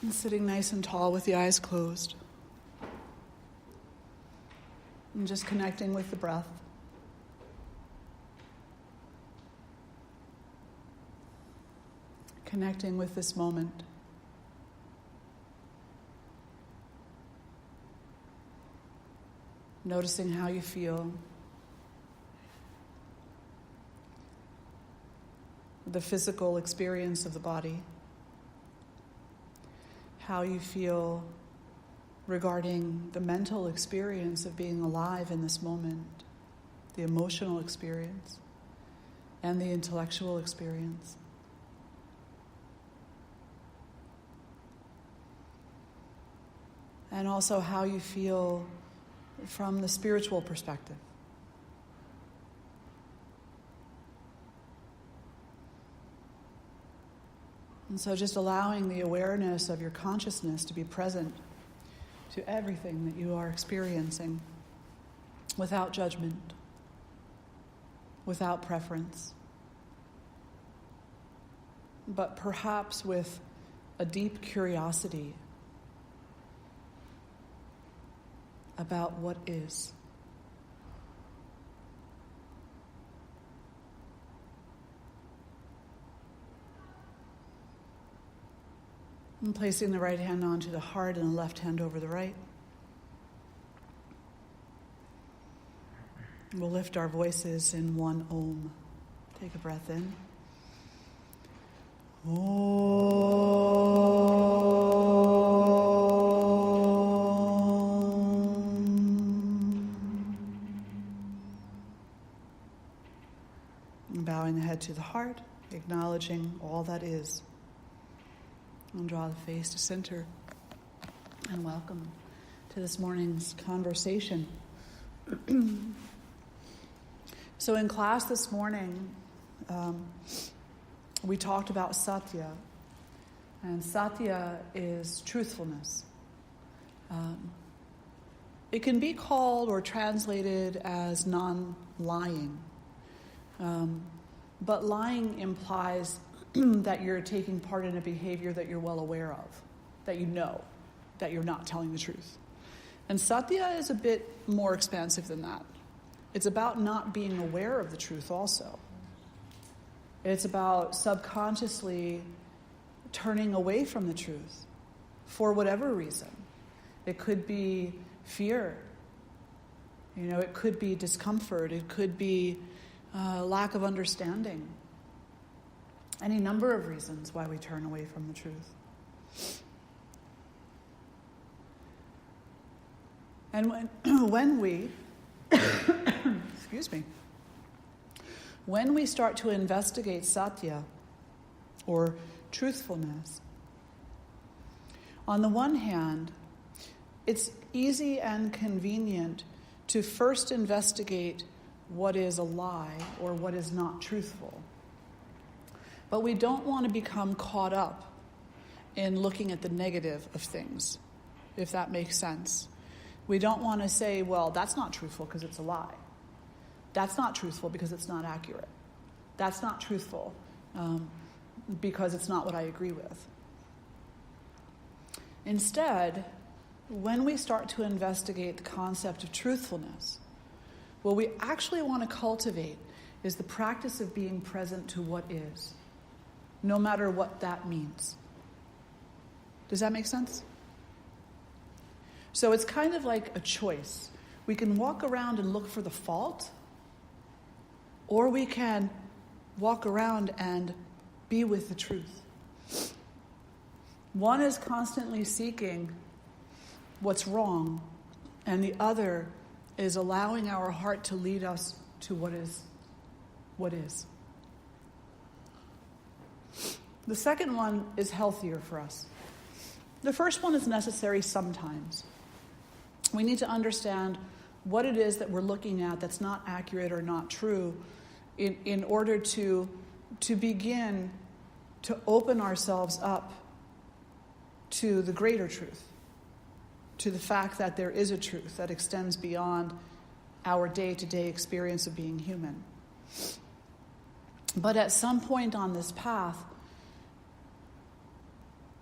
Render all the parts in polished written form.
And sitting nice and tall with the eyes closed. And just connecting with the breath. Connecting with this moment. Noticing how you feel. The physical experience of the body. How you feel regarding the mental experience of being alive in this moment, the emotional experience, and the intellectual experience. And also how you feel from the spiritual perspective. And so just allowing the awareness of your consciousness to be present to everything that you are experiencing without judgment, without preference, but perhaps with a deep curiosity about what is. And placing the right hand onto the heart and the left hand over the right. We'll lift our voices in one Om. Take a breath in. And bowing the head to the heart, acknowledging all that is. And draw the face to center. And welcome to this morning's conversation. So in class this morning, we talked about Satya. And Satya is truthfulness. It can be called or translated as non-lying. But lying implies that you're taking part in a behavior that you're well aware of, that you know, that you're not telling the truth. And Satya is a bit more expansive than that. It's about not being aware of the truth also. It's about subconsciously turning away from the truth for whatever reason. It could be fear. It could be discomfort. It could be lack of understanding. Any number of reasons why we turn away from the truth. And when we, when we start to investigate Satya, or truthfulness, on the one hand, it's easy and convenient to first investigate what is a lie or what is not truthful. But we don't want to become caught up in looking at the negative of things, if that makes sense. We don't want to say, well, that's not truthful because it's a lie. That's not truthful because it's not accurate. That's not truthful because it's not what I agree with. Instead, when we start to investigate the concept of truthfulness, what we actually want to cultivate is the practice of being present to what is, no matter what that means. Does that make sense? So it's kind of like a choice. We can walk around and look for the fault, or we can walk around and be with the truth. One is constantly seeking what's wrong, and the other is allowing our heart to lead us to what is. The second one is healthier for us. The first one is necessary sometimes. We need to understand what it is that we're looking at that's not accurate or not true in order to begin to open ourselves up to the greater truth, to the fact that there is a truth that extends beyond our day-to-day experience of being human. But at some point on this path,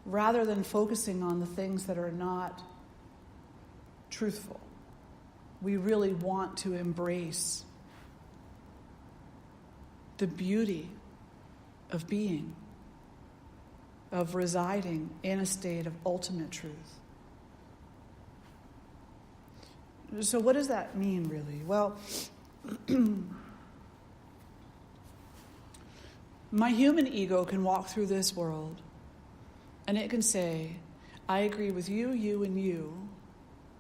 rather than focusing on the things that are not truthful. We really want to embrace the beauty of being, of residing in a state of ultimate truth. So what does that mean, really? Well, my human ego can walk through this world and it can say, I agree with you, you, and you,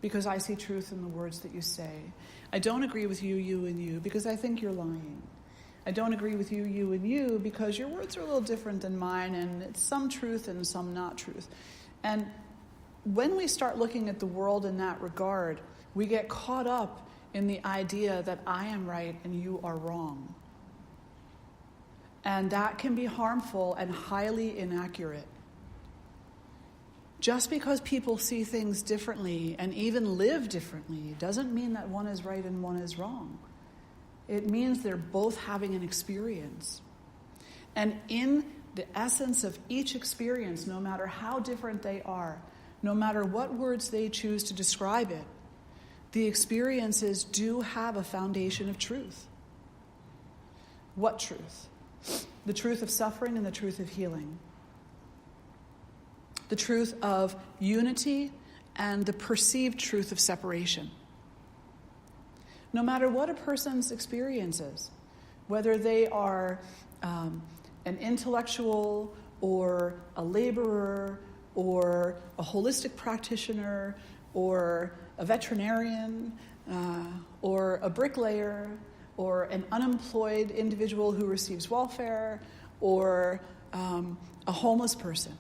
because I see truth in the words that you say. I don't agree with you, you, and you, because I think you're lying. I don't agree with you, you, and you, because your words are a little different than mine, and it's some truth and some not truth. And when we start looking at the world in that regard, we get caught up in the idea that I am right and you are wrong. And that can be harmful and highly inaccurate. Just because people see things differently and even live differently doesn't mean that one is right and one is wrong. It means they're both having an experience. And in the essence of each experience, no matter how different they are, no matter what words they choose to describe it, the experiences do have a foundation of truth. What truth? The truth of suffering and the truth of healing. The truth of unity and the perceived truth of separation. No matter what a person's experience is, whether they are an intellectual or a laborer or a holistic practitioner or a veterinarian or a bricklayer or an unemployed individual who receives welfare or a homeless person.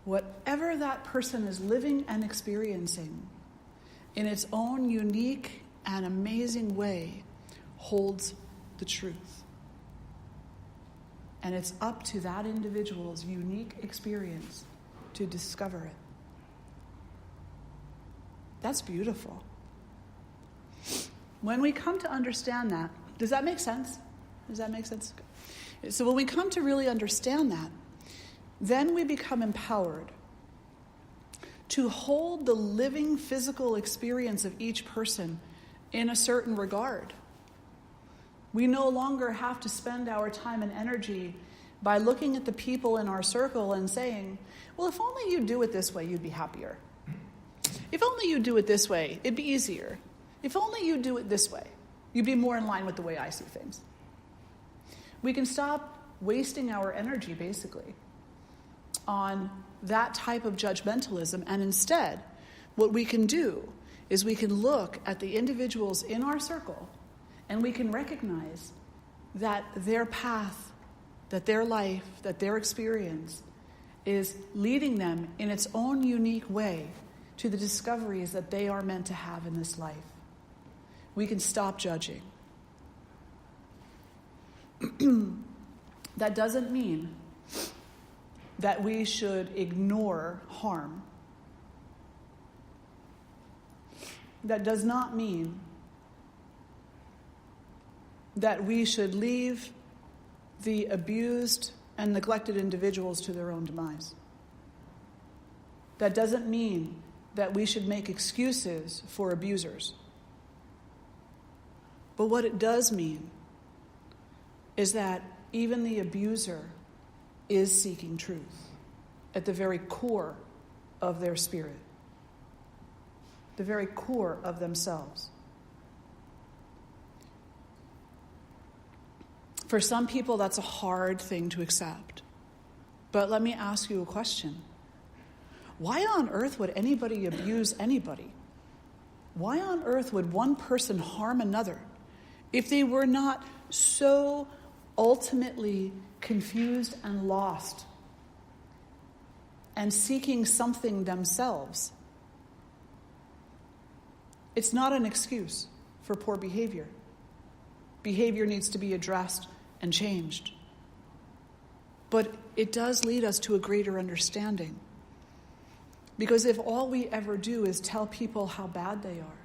Whatever that person is living and experiencing in its own unique and amazing way holds the truth. And it's up to that individual's unique experience to discover it. That's beautiful. When we come to understand that, does that make sense? Does that make sense? So when we come to really understand that, then we become empowered to hold the living physical experience of each person in a certain regard. We no longer have to spend our time and energy by looking at the people in our circle and saying, well, if only you do it this way, you'd be happier. If only you do it this way, it'd be easier. If only you do it this way, you'd be more in line with the way I see things. We can stop wasting our energy, basically, on that type of judgmentalism, and instead, what we can do is we can look at the individuals in our circle and we can recognize that their path, that their life, that their experience is leading them in its own unique way to the discoveries that they are meant to have in this life. We can stop judging. That doesn't mean that we should ignore harm. That does not mean that we should leave the abused and neglected individuals to their own demise. That doesn't mean that we should make excuses for abusers. But what it does mean is that even the abuser is seeking truth at the very core of their spirit, the very core of themselves. For some people, that's a hard thing to accept. But let me ask you a question. Why on earth would anybody abuse anybody? Why on earth would one person harm another if they were not so ultimately confused and lost and seeking something themselves? It's not an excuse for poor behavior. Behavior needs to be addressed and changed. But it does lead us to a greater understanding. Because if all we ever do is tell people how bad they are,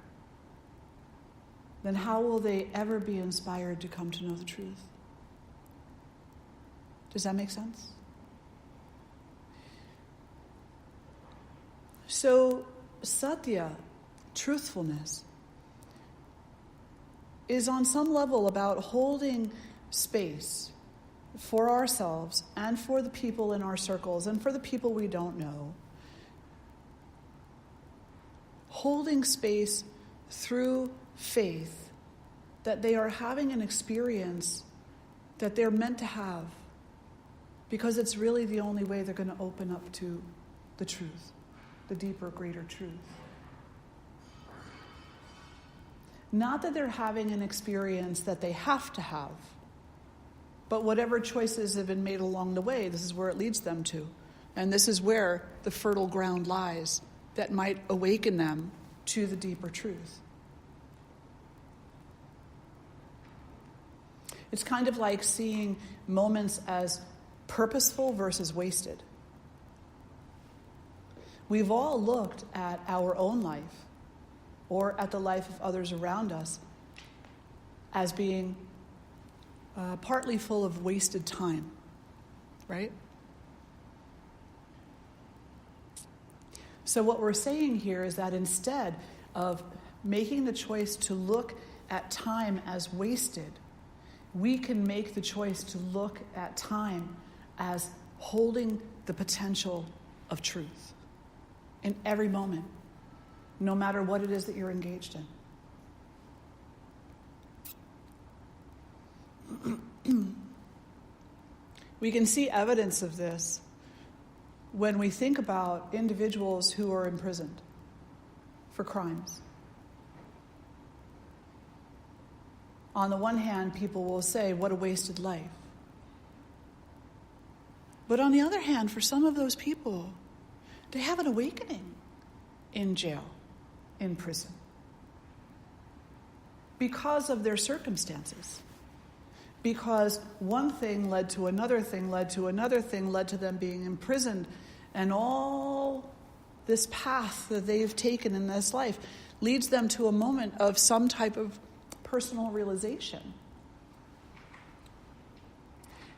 then how will they ever be inspired to come to know the truth? Does that make sense? So, Satya, truthfulness, is on some level about holding space for ourselves and for the people in our circles and for the people we don't know. Holding space through faith that they are having an experience that they're meant to have, because it's really the only way they're going to open up to the truth, the deeper, greater truth. Not that they're having an experience that they have to have, but whatever choices have been made along the way, this is where it leads them to. And this is where the fertile ground lies that might awaken them to the deeper truth. It's kind of like seeing moments as purposeful versus wasted. We've all looked at our own life or at the life of others around us as being partly full of wasted time, right? So what we're saying here is that instead of making the choice to look at time as wasted, we can make the choice to look at time as holding the potential of truth in every moment, no matter what it is that you're engaged in. We can see evidence of this when we think about individuals who are imprisoned for crimes. On the one hand, people will say, what a wasted life. But on the other hand, for some of those people, they have an awakening in jail, in prison, because of their circumstances. Because one thing led to another thing, led to another thing, led to them being imprisoned. And all this path that they've taken in this life leads them to a moment of some type of personal realization.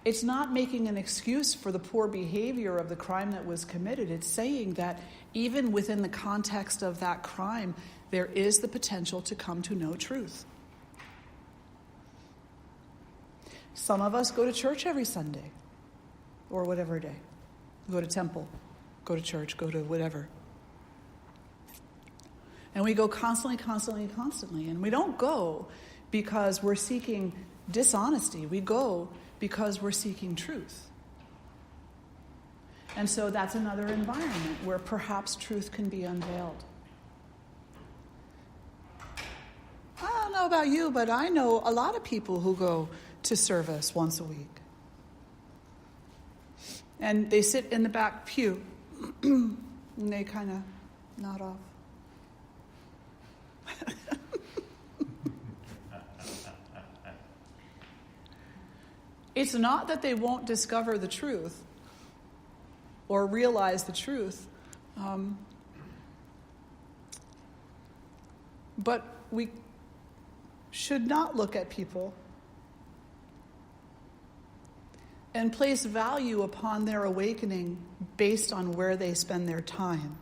It's not making an excuse for the poor behavior of the crime that was committed. It's saying that even within the context of that crime, there is the potential to come to know truth. Some of us go to church every Sunday, or whatever day. Go to temple, go to church, go to whatever. And we go constantly. And we don't go because we're seeking dishonesty. We go because we're seeking truth. And so that's another environment where perhaps truth can be unveiled. I don't know about you, but I know a lot of people who go to service once a week. And they sit in the back pew and they kind of nod off. It's not that they won't discover the truth or realize the truth, but we should not look at people and place value upon their awakening based on where they spend their time.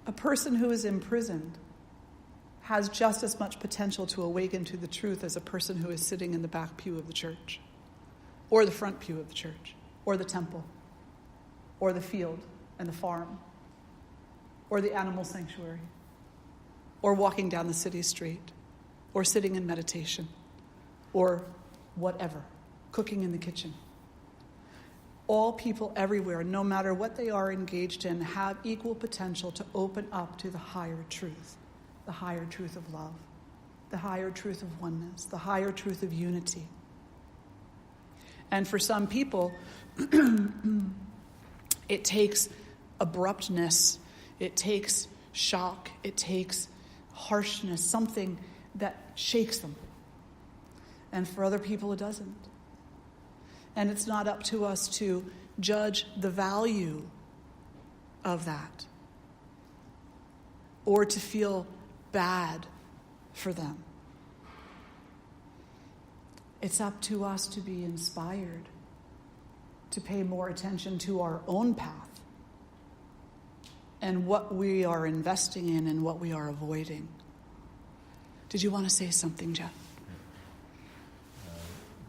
A person who is imprisoned has just as much potential to awaken to the truth as a person who is sitting in the back pew of the church, or the front pew of the church, or the temple, or the field and the farm, or the animal sanctuary, or walking down the city street, or sitting in meditation, or whatever, cooking in the kitchen. All people everywhere, no matter what they are engaged in, have equal potential to open up to the higher truth. The higher truth of love, the higher truth of oneness, the higher truth of unity. And for some people, it takes abruptness, it takes shock, it takes harshness, something that shakes them. And for other people, it doesn't. And it's not up to us to judge the value of that or to feel bad for them. It's up to us to be inspired, to pay more attention to our own path, and what we are investing in and what we are avoiding. Did you want to say something, Jeff?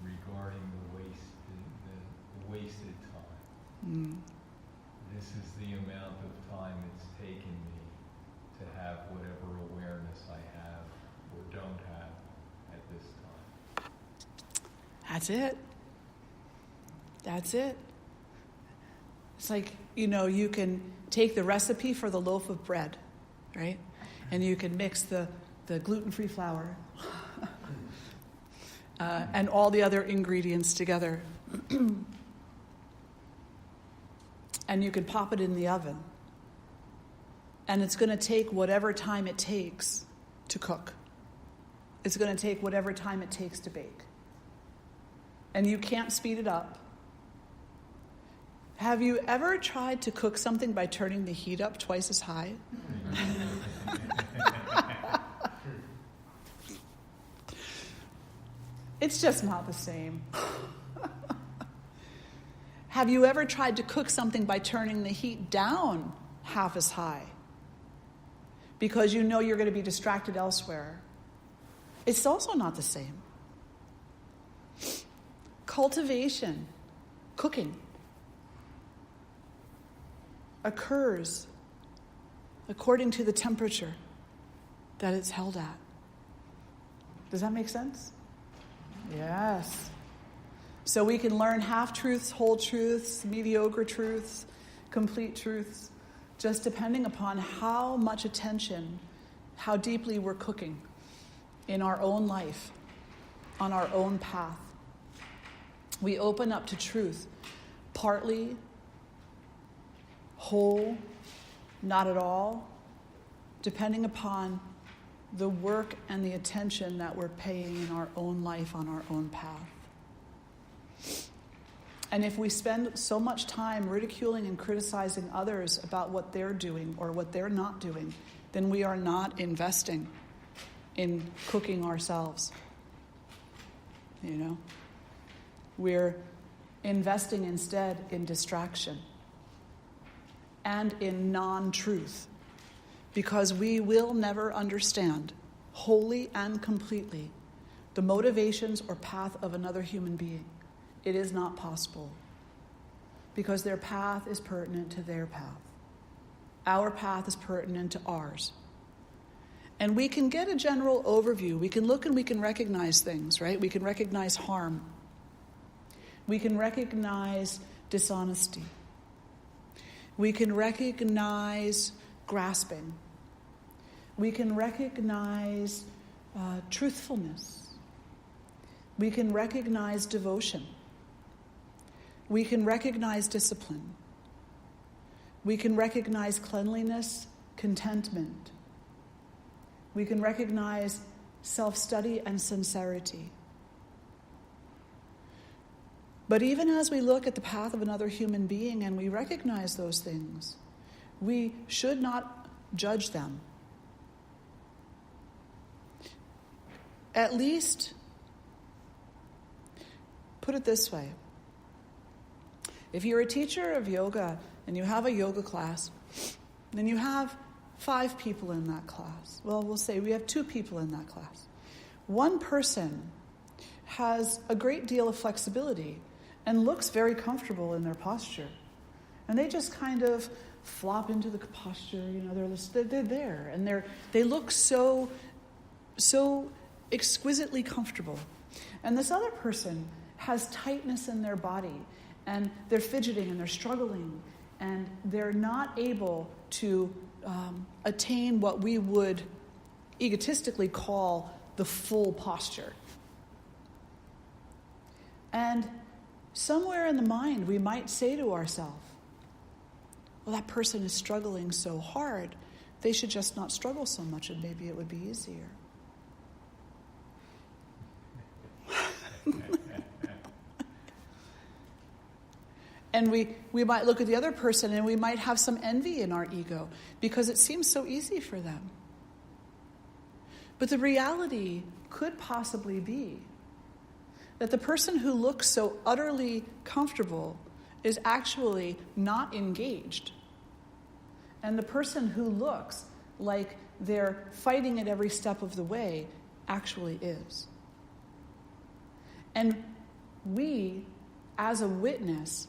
Regarding the wasted time. This is the amount of time it's taken me to have whatever awareness I have or don't have at this time. That's it. That's it. It's like, you can take the recipe for the loaf of bread, right? And you can mix the gluten-free flour and all the other ingredients together. And you can pop it in the oven. And it's going to take whatever time it takes to cook. It's going to take whatever time it takes to bake. And you can't speed it up. Have you ever tried to cook something by turning the heat up twice as high? It's just not the same. Have you ever tried to cook something by turning the heat down half as high? Because you know you're going to be distracted elsewhere. It's also not the same. Cultivation, cooking, occurs according to the temperature that it's held at. Does that make sense? Yes. So we can learn half-truths, whole truths, mediocre truths, complete truths, just depending upon how much attention, how deeply we're cooking in our own life, on our own path. We open up to truth, partly, whole, not at all, depending upon the work and the attention that we're paying in our own life on our own path. And if we spend so much time ridiculing and criticizing others about what they're doing or what they're not doing, then we are not investing in cooking ourselves. We're investing instead in distraction and in non-truth, because we will never understand wholly and completely the motivations or path of another human being. It is not possible, because their path is pertinent to their path. Our path is pertinent to ours. And we can get a general overview. We can look and we can recognize things, right? We can recognize harm. We can recognize dishonesty. We can recognize grasping. We can recognize truthfulness. We can recognize devotion. We can recognize discipline. We can recognize cleanliness, contentment. We can recognize self-study and sincerity. But even as we look at the path of another human being and we recognize those things, we should not judge them. At least, put it this way. If you're a teacher of yoga and you have a yoga class, then you have 5 people in that class. Well, we'll say we have 2 people in that class. One person has a great deal of flexibility and looks very comfortable in their posture. And they just kind of flop into the posture, they're there. And they look so exquisitely comfortable. And this other person has tightness in their body, and they're fidgeting and they're struggling, and they're not able to attain what we would egotistically call the full posture. And somewhere in the mind, we might say to ourselves, well, that person is struggling so hard, they should just not struggle so much and maybe it would be easier. And we might look at the other person and we might have some envy in our ego because it seems so easy for them. But the reality could possibly be that the person who looks so utterly comfortable is actually not engaged And the person who looks like they're fighting it every step of the way actually is. And we, as a witness,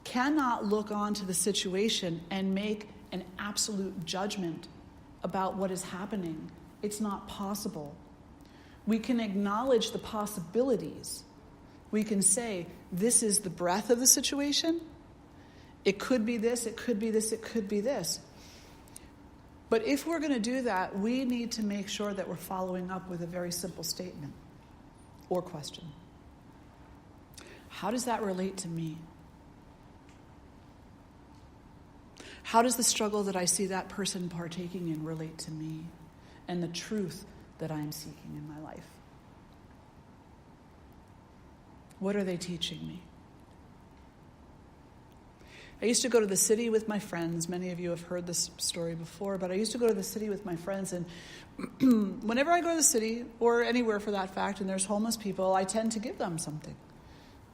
cannot look onto the situation and make an absolute judgment about what is happening. It's not possible. We can acknowledge the possibilities. We can say, this is the breadth of the situation. It could be this, it could be this, it could be this. But if we're going to do that, we need to make sure that we're following up with a very simple statement or question. How does that relate to me? How does the struggle that I see that person partaking in relate to me and the truth that I'm seeking in my life? What are they teaching me? I used to go to the city with my friends. Many of you have heard this story before, but I used to go to the city with my friends, and whenever I go to the city, or anywhere for that fact, and there's homeless people, I tend to give them something.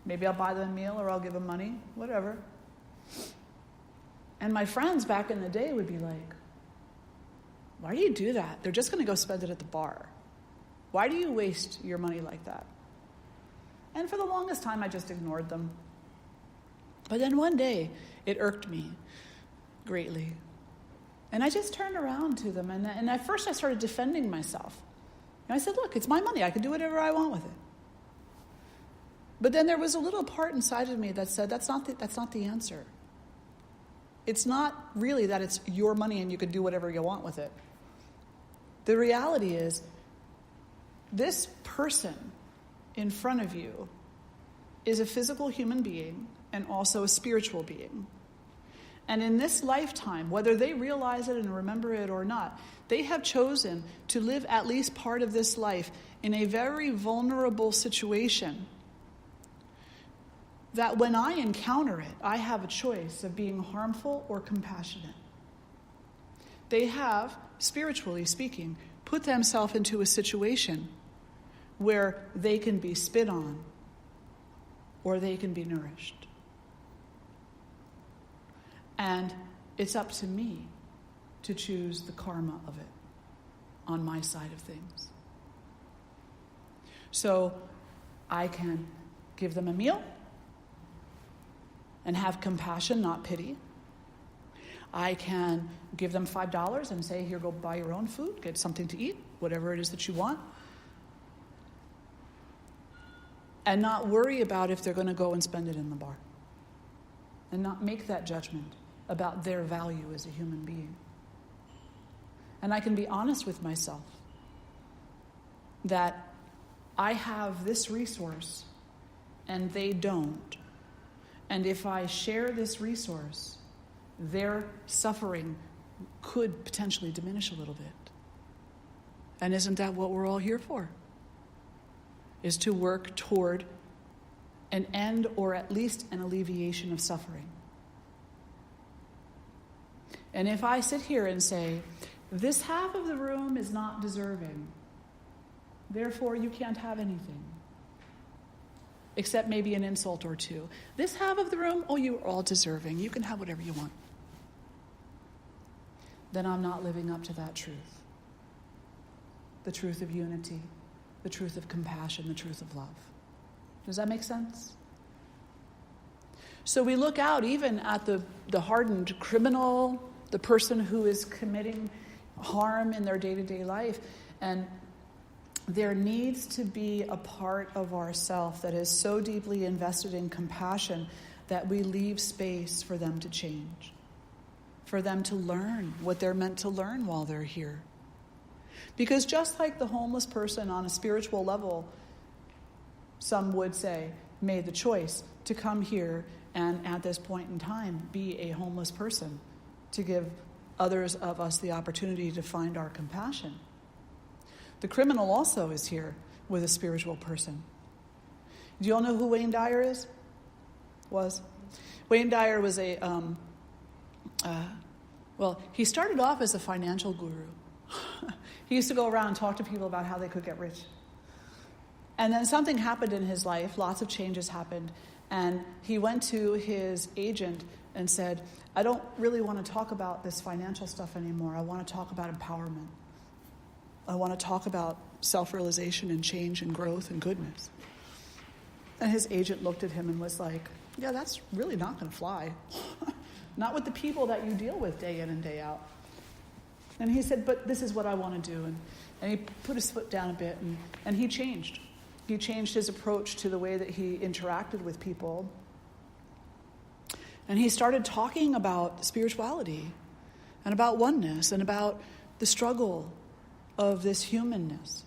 Maybe I'll buy them a meal, or I'll give them money, whatever. And my friends back in the day would be like, why do you do that? They're just going to go spend it at the bar. Why do you waste your money like that? And for the longest time, I just ignored them. But then one day, it irked me greatly. And I just turned around to them, and at first I started defending myself. And I said, look, it's my money. I can do whatever I want with it. But then there was a little part inside of me that said, that's not the answer. It's not really that it's your money and you can do whatever you want with it. The reality is, this person in front of you is a physical human being and also a spiritual being. And in this lifetime, whether they realize it and remember it or not, they have chosen to live at least part of this life in a very vulnerable situation that when I encounter it, I have a choice of being harmful or compassionate. They have, spiritually speaking, put themselves into a situation where they can be spit on or they can be nourished. And it's up to me to choose the karma of it on my side of things. So I can give them a meal and have compassion, not pity. I can give them $5 and say, here, go buy your own food, get something to eat, whatever it is that you want. And not worry about if they're going to go and spend it in the bar. And not make that judgment about their value as a human being. And I can be honest with myself that I have this resource and they don't. And if I share this resource, their suffering could potentially diminish a little bit. And isn't that what we're all here for? Is to work toward an end or at least an alleviation of suffering. And if I sit here and say, this half of the room is not deserving, therefore you can't have anything, except maybe an insult or two. This half of the room, oh, you are all deserving. You can have whatever you want. Then I'm not living up to that truth. The truth of unity, the truth of compassion, the truth of love. Does that make sense? So we look out even at the hardened criminal, the person who is committing harm in their day-to-day life, and there needs to be a part of ourself that is so deeply invested in compassion that we leave space for them to change, for them to learn what they're meant to learn while they're here. Because just like the homeless person on a spiritual level, some would say, made the choice to come here and at this point in time be a homeless person, to give others of us the opportunity to find our compassion. The criminal also is here with a spiritual person. Do you all know who Wayne Dyer was? Wayne Dyer was he started off as a financial guru. He used to go around and talk to people about how they could get rich. And then something happened in his life, lots of changes happened, and he went to his agent and said, I don't really want to talk about this financial stuff anymore. I want to talk about empowerment. I want to talk about self-realization and change and growth and goodness. And his agent looked at him and was like, yeah, that's really not going to fly. Not with the people that you deal with day in and day out. And he said, but this is what I want to do. And he put his foot down a bit, and he changed. He changed his approach to the way that he interacted with people. And he started talking about spirituality and about oneness and about the struggle of this humanness.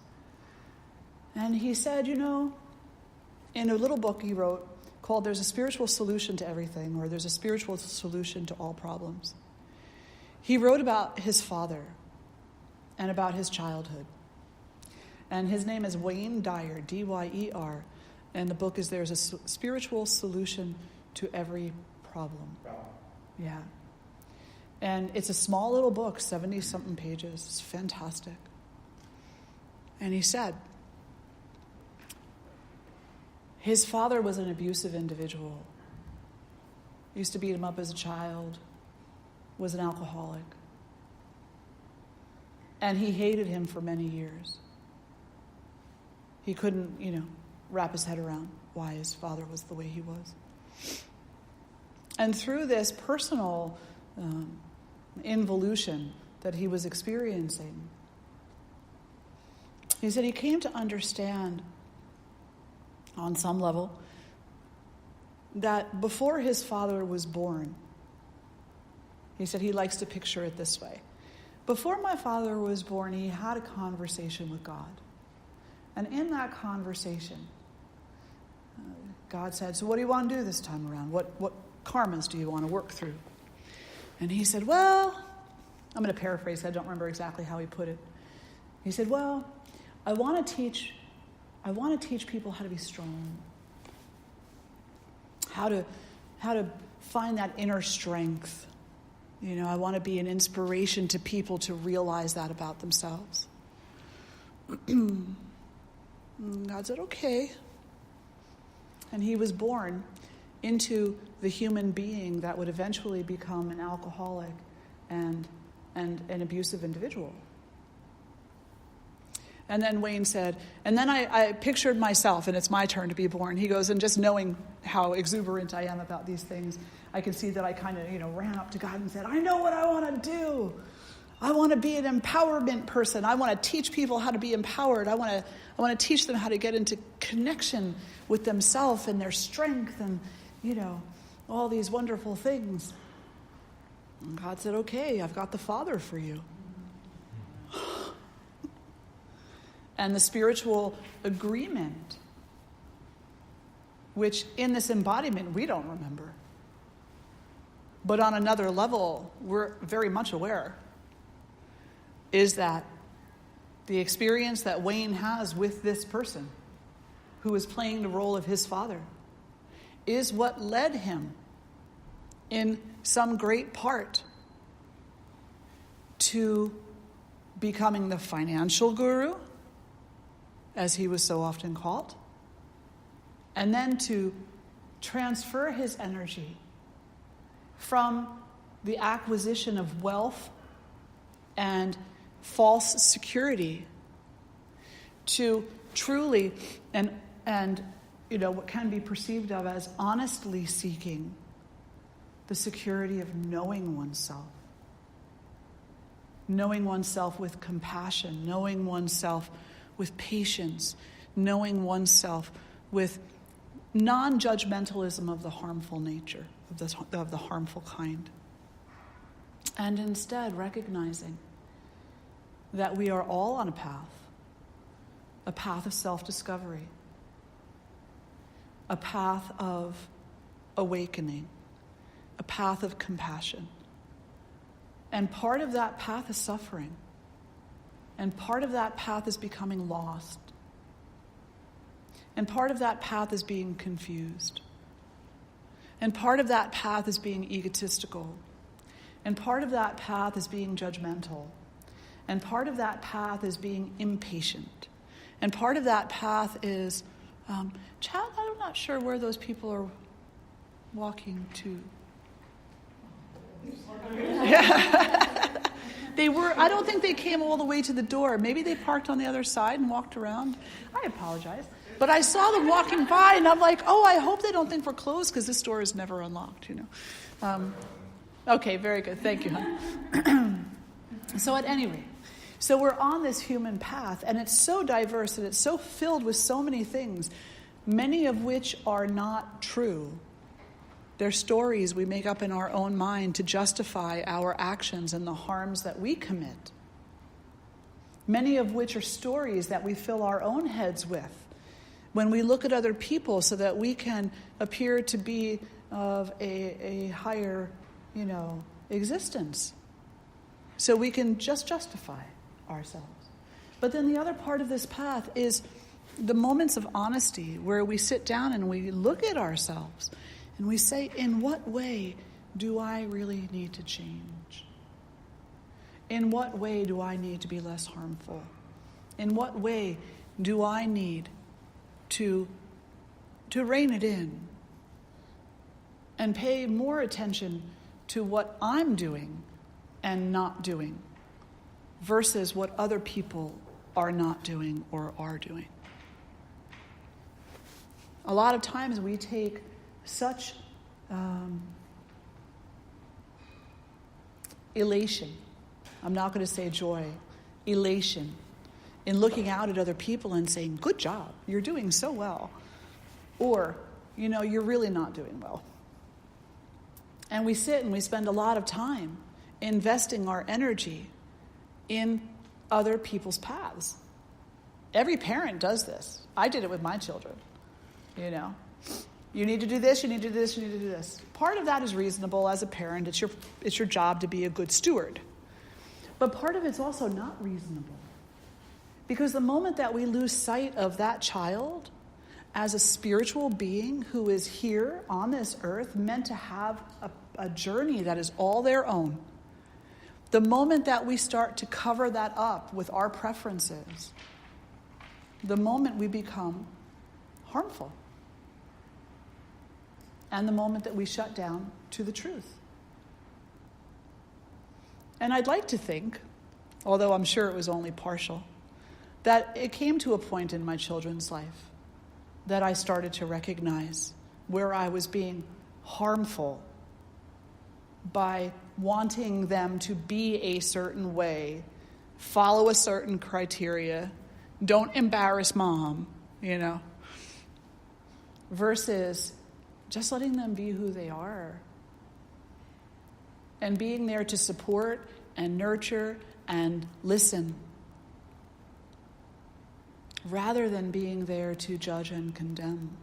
And he said, in a little book he wrote called There's a Spiritual Solution to Everything, or There's a Spiritual Solution to All Problems. He wrote about his father and about his childhood. And his name is Wayne Dyer, D-Y-E-R. And the book is There's a Spiritual Solution to Every Problem. Yeah. And it's a small little book, 70-something pages. It's fantastic. And he said, his father was an abusive individual. Used to beat him up as a child, was an alcoholic. And he hated him for many years. He couldn't, wrap his head around why his father was the way he was. And through this personal involution that he was experiencing, he said he came to understand on some level that before his father was born, he said he likes to picture it this way. Before my father was born, he had a conversation with God. And in that conversation, God said, so what do you want to do this time around? What karmas do you want to work through? And he said, well, I'm going to paraphrase, I don't remember exactly how he put it. He said, well, I want to teach people how to be strong. How to find that inner strength. I want to be an inspiration to people to realize that about themselves. God said, okay. And he was born into the human being that would eventually become an alcoholic and an abusive individual. And then Wayne said, and then I pictured myself, and it's my turn to be born. He goes, and just knowing how exuberant I am about these things, I could see that I kind of, ran up to God and said, I know what I want to do. I want to be an empowerment person. I want to teach people how to be empowered. I want to teach them how to get into connection with themselves and their strength and, all these wonderful things. And God said, okay, I've got the Father for you. And the spiritual agreement, which in this embodiment we don't remember, but on another level we're very much aware, is that the experience that Wayne has with this person who is playing the role of his father is what led him in some great part to becoming the financial guru, as he was so often called, and then to transfer his energy from the acquisition of wealth and false security to truly and what can be perceived of as honestly seeking the security of knowing oneself with compassion, knowing oneself with patience, knowing oneself with non-judgmentalism of the harmful nature, of the harmful kind. And instead recognizing that we are all on a path of self-discovery, a path of awakening, a path of compassion. And part of that path is suffering. And part of that path is becoming lost. And part of that path is being confused. And part of that path is being egotistical. And part of that path is being judgmental. And part of that path is being impatient. And part of that path is, child, I'm not sure where those people are walking to. They were, I don't think they came all the way to the door. Maybe they parked on the other side and walked around. I apologize. But I saw them walking by, and I'm like, oh, I hope they don't think we're closed, because this door is never unlocked, Okay, very good. Thank you, hon. So at any rate, so we're on this human path, and it's so diverse, and it's so filled with so many things, many of which are not true. They're stories we make up in our own mind to justify our actions and the harms that we commit. Many of which are stories that we fill our own heads with when we look at other people, so that we can appear to be of a higher, existence. So we can just justify ourselves. But then the other part of this path is the moments of honesty, where we sit down and we look at ourselves and we say, in what way do I really need to change? In what way do I need to be less harmful? In what way do I need to rein it in and pay more attention to what I'm doing and not doing versus what other people are not doing or are doing? A lot of times we take such elation, I'm not going to say joy, elation, in looking out at other people and saying, good job, you're doing so well. Or, you're really not doing well. And we sit and we spend a lot of time investing our energy in other people's paths. Every parent does this. I did it with my children. You need to do this, you need to do this, you need to do this. Part of that is reasonable as a parent. It's your job to be a good steward. But part of it's also not reasonable. Because the moment that we lose sight of that child as a spiritual being who is here on this earth, meant to have a journey that is all their own, the moment that we start to cover that up with our preferences, the moment we become harmful. And the moment that we shut down to the truth. And I'd like to think, although I'm sure it was only partial, that it came to a point in my children's life that I started to recognize where I was being harmful by wanting them to be a certain way, follow a certain criteria, don't embarrass mom, versus just letting them be who they are and being there to support and nurture and listen, rather than being there to judge and condemn.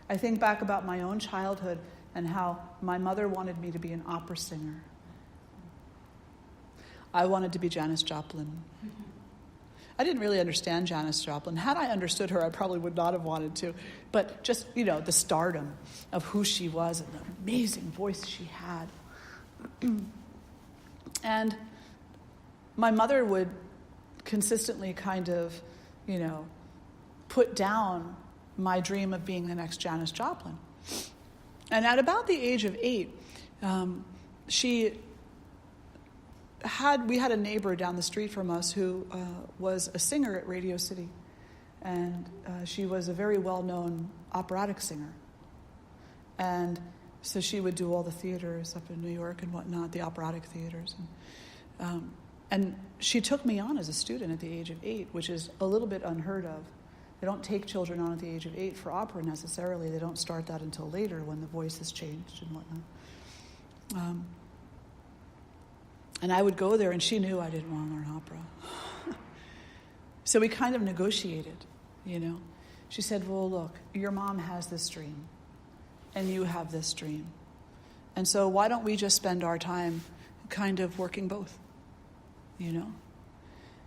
I think back about my own childhood and how my mother wanted me to be an opera singer. I wanted to be Janis Joplin. I didn't really understand Janis Joplin. Had I understood her, I probably would not have wanted to. But just, the stardom of who she was and the amazing voice she had. And my mother would consistently kind of, put down my dream of being the next Janis Joplin. And at about the age of 8, we had a neighbor down the street from us who was a singer at Radio City. And she was a very well-known operatic singer. And so she would do all the theaters up in New York and whatnot, the operatic theaters. And she took me on as a student at the age of 8, which is a little bit unheard of. They don't take children on at the age of 8 for opera necessarily. They don't start that until later when the voice has changed and whatnot. And I would go there, and she knew I didn't want to learn opera. So we kind of negotiated, She said, well, look, your mom has this dream, and you have this dream. And so why don't we just spend our time kind of working both,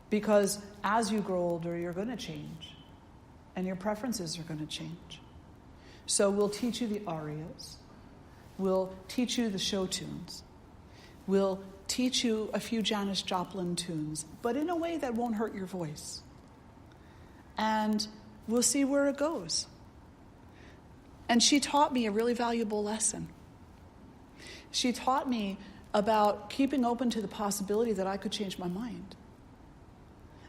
Because as you grow older, you're going to change, and your preferences are going to change. So we'll teach you the arias. We'll teach you the show tunes. We'll teach you a few Janis Joplin tunes, but in a way that won't hurt your voice. And we'll see where it goes. And she taught me a really valuable lesson. She taught me about keeping open to the possibility that I could change my mind.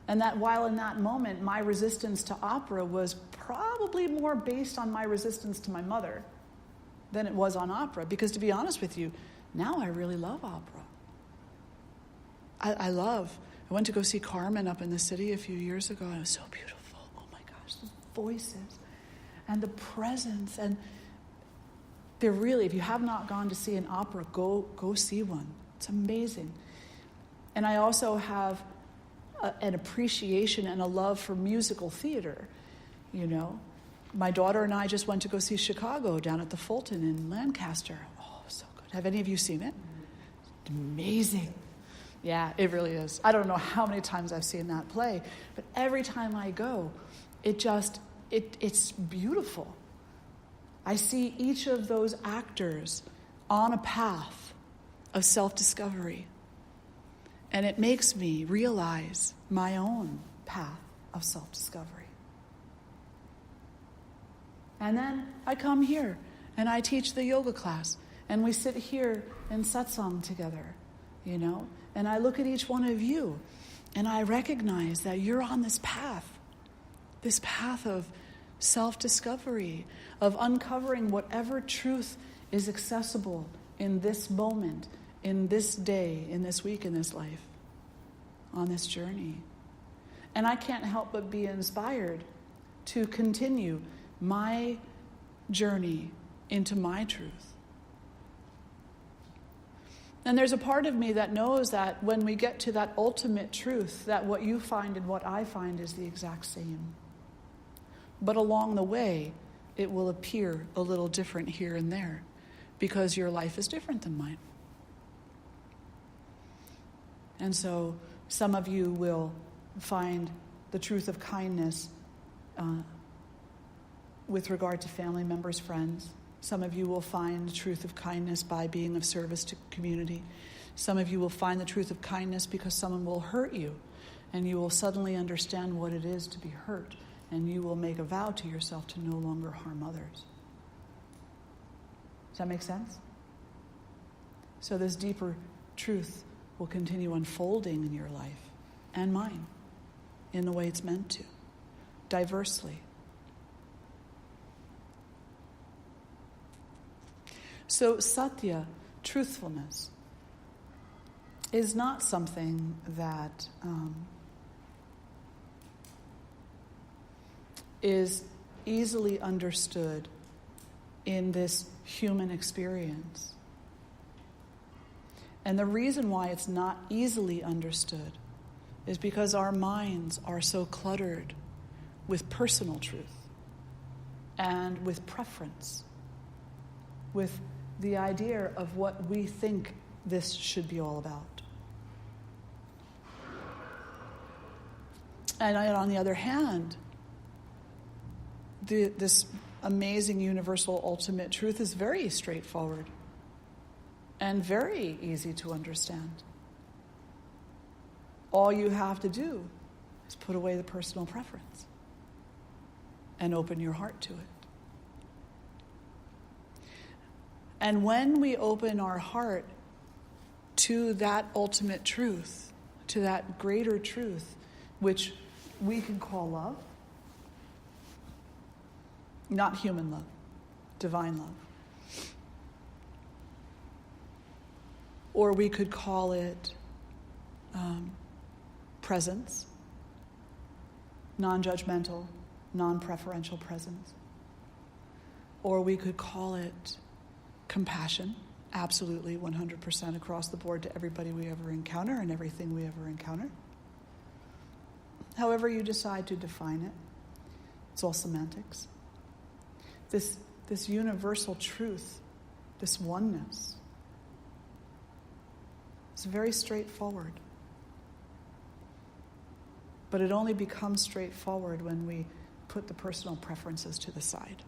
And that while in that moment, my resistance to opera was probably more based on my resistance to my mother than it was on opera. Because to be honest with you, now I really love opera. I went to go see Carmen up in the city a few years ago, and it was so beautiful. Oh my gosh, the voices and the presence. And they're really, if you have not gone to see an opera, go see one. It's amazing. And I also have an appreciation and a love for musical theater, you know. My daughter and I just went to go see Chicago down at the Fulton in Lancaster. Oh, so good. Have any of you seen it? It's amazing. Yeah, it really is. I don't know how many times I've seen that play, but every time I go, it's beautiful. I see each of those actors on a path of self-discovery. And it makes me realize my own path of self-discovery. And then I come here and I teach the yoga class. And we sit here in Satsang together, you know. And I look at each one of you and I recognize that you're on this path of self-discovery, of uncovering whatever truth is accessible in this moment, in this day, in this week, in this life, on this journey. And I can't help but be inspired to continue my journey into my truth. And there's a part of me that knows that when we get to that ultimate truth, that what you find and what I find is the exact same. But along the way, it will appear a little different here and there because your life is different than mine. And so some of you will find the truth of kindness with regard to family members, friends. Some of you will find the truth of kindness by being of service to community. Some of you will find the truth of kindness because someone will hurt you, and you will suddenly understand what it is to be hurt, and you will make a vow to yourself to no longer harm others. Does that make sense? So this deeper truth will continue unfolding in your life and mine in the way it's meant to, diversely. So Satya, truthfulness, is not something that is easily understood in this human experience. And the reason why it's not easily understood is because our minds are so cluttered with personal truth and with preference, with the idea of what we think this should be all about. And on the other hand, this amazing universal ultimate truth is very straightforward and very easy to understand. All you have to do is put away the personal preference and open your heart to it. And when we open our heart to that ultimate truth, to that greater truth, which we can call love, not human love, divine love. Or we could call it presence, non-judgmental, non-preferential presence. Or we could call it compassion, absolutely 100% across the board to everybody we ever encounter and everything we ever encounter. However you decide to define it, it's all semantics. This universal truth, this oneness, it's very straightforward. But it only becomes straightforward when we put the personal preferences to the side.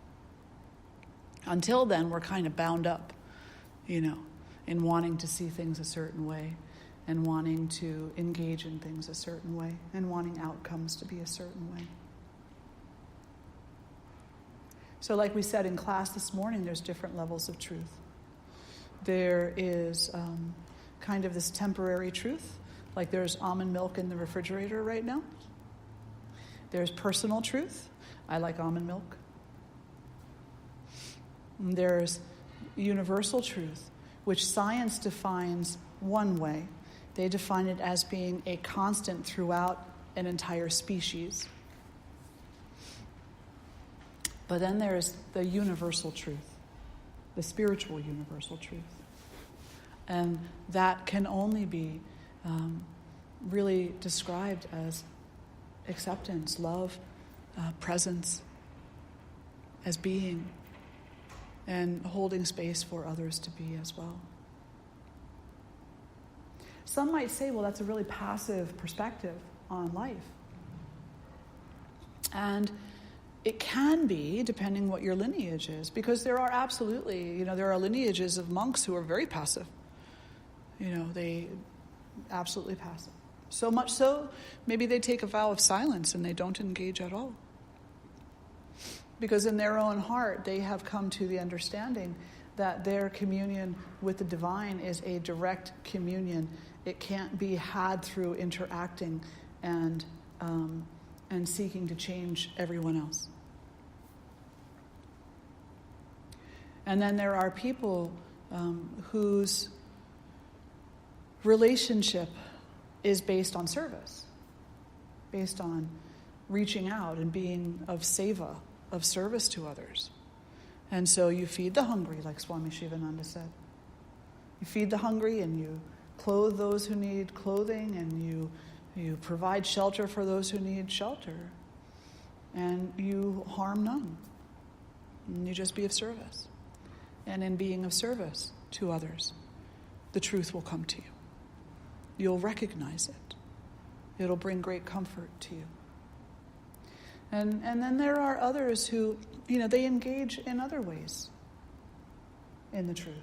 Until then, we're kind of bound up, in wanting to see things a certain way and wanting to engage in things a certain way and wanting outcomes to be a certain way. So like we said in class this morning, there's different levels of truth. There is kind of this temporary truth, like there's almond milk in the refrigerator right now. There's personal truth. I like almond milk. And there's universal truth, which science defines one way. They define it as being a constant throughout an entire species. But then there's the universal truth, the spiritual universal truth. And that can only be really described as acceptance, love, presence, as being, and holding space for others to be as well. Some might say, well, that's a really passive perspective on life. And it can be, depending what your lineage is, because there are absolutely, there are lineages of monks who are very passive. They absolutely passive. So much so, maybe they take a vow of silence and they don't engage at all. Because in their own heart, they have come to the understanding that their communion with the divine is a direct communion. It can't be had through interacting and seeking to change everyone else. And then there are people whose relationship is based on service, based on reaching out and being of seva, of service to others. And so you feed the hungry, like Swami Shivananda said. You feed the hungry and you clothe those who need clothing, and you provide shelter for those who need shelter. And you harm none. And you just be of service. And in being of service to others, the truth will come to you. You'll recognize it. It'll bring great comfort to you. And then there are others who, they engage in other ways in the truth.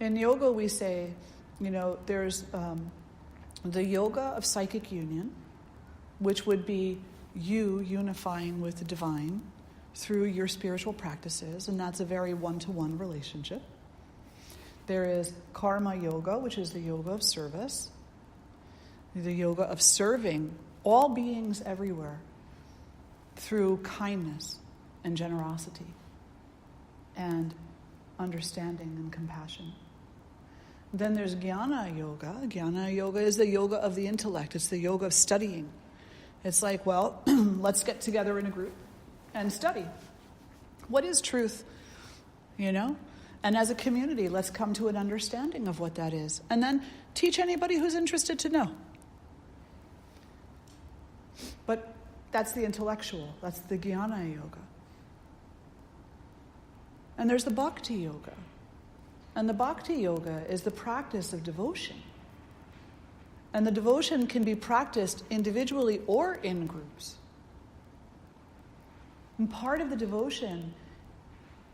In yoga, we say, there's the yoga of psychic union, which would be you unifying with the divine through your spiritual practices, and that's a very one-to-one relationship. There is karma yoga, which is the yoga of service, the yoga of serving all beings everywhere through kindness and generosity and understanding and compassion. Then there's jnana yoga. Jnana yoga is the yoga of the intellect. It's the yoga of studying. It's like, well, let's get together in a group and study. What is truth? And as a community, let's come to an understanding of what that is. And then teach anybody who's interested to know. But that's the intellectual. That's the jnana yoga. And there's the bhakti yoga. And the bhakti yoga is the practice of devotion. And the devotion can be practiced individually or in groups. And part of the devotion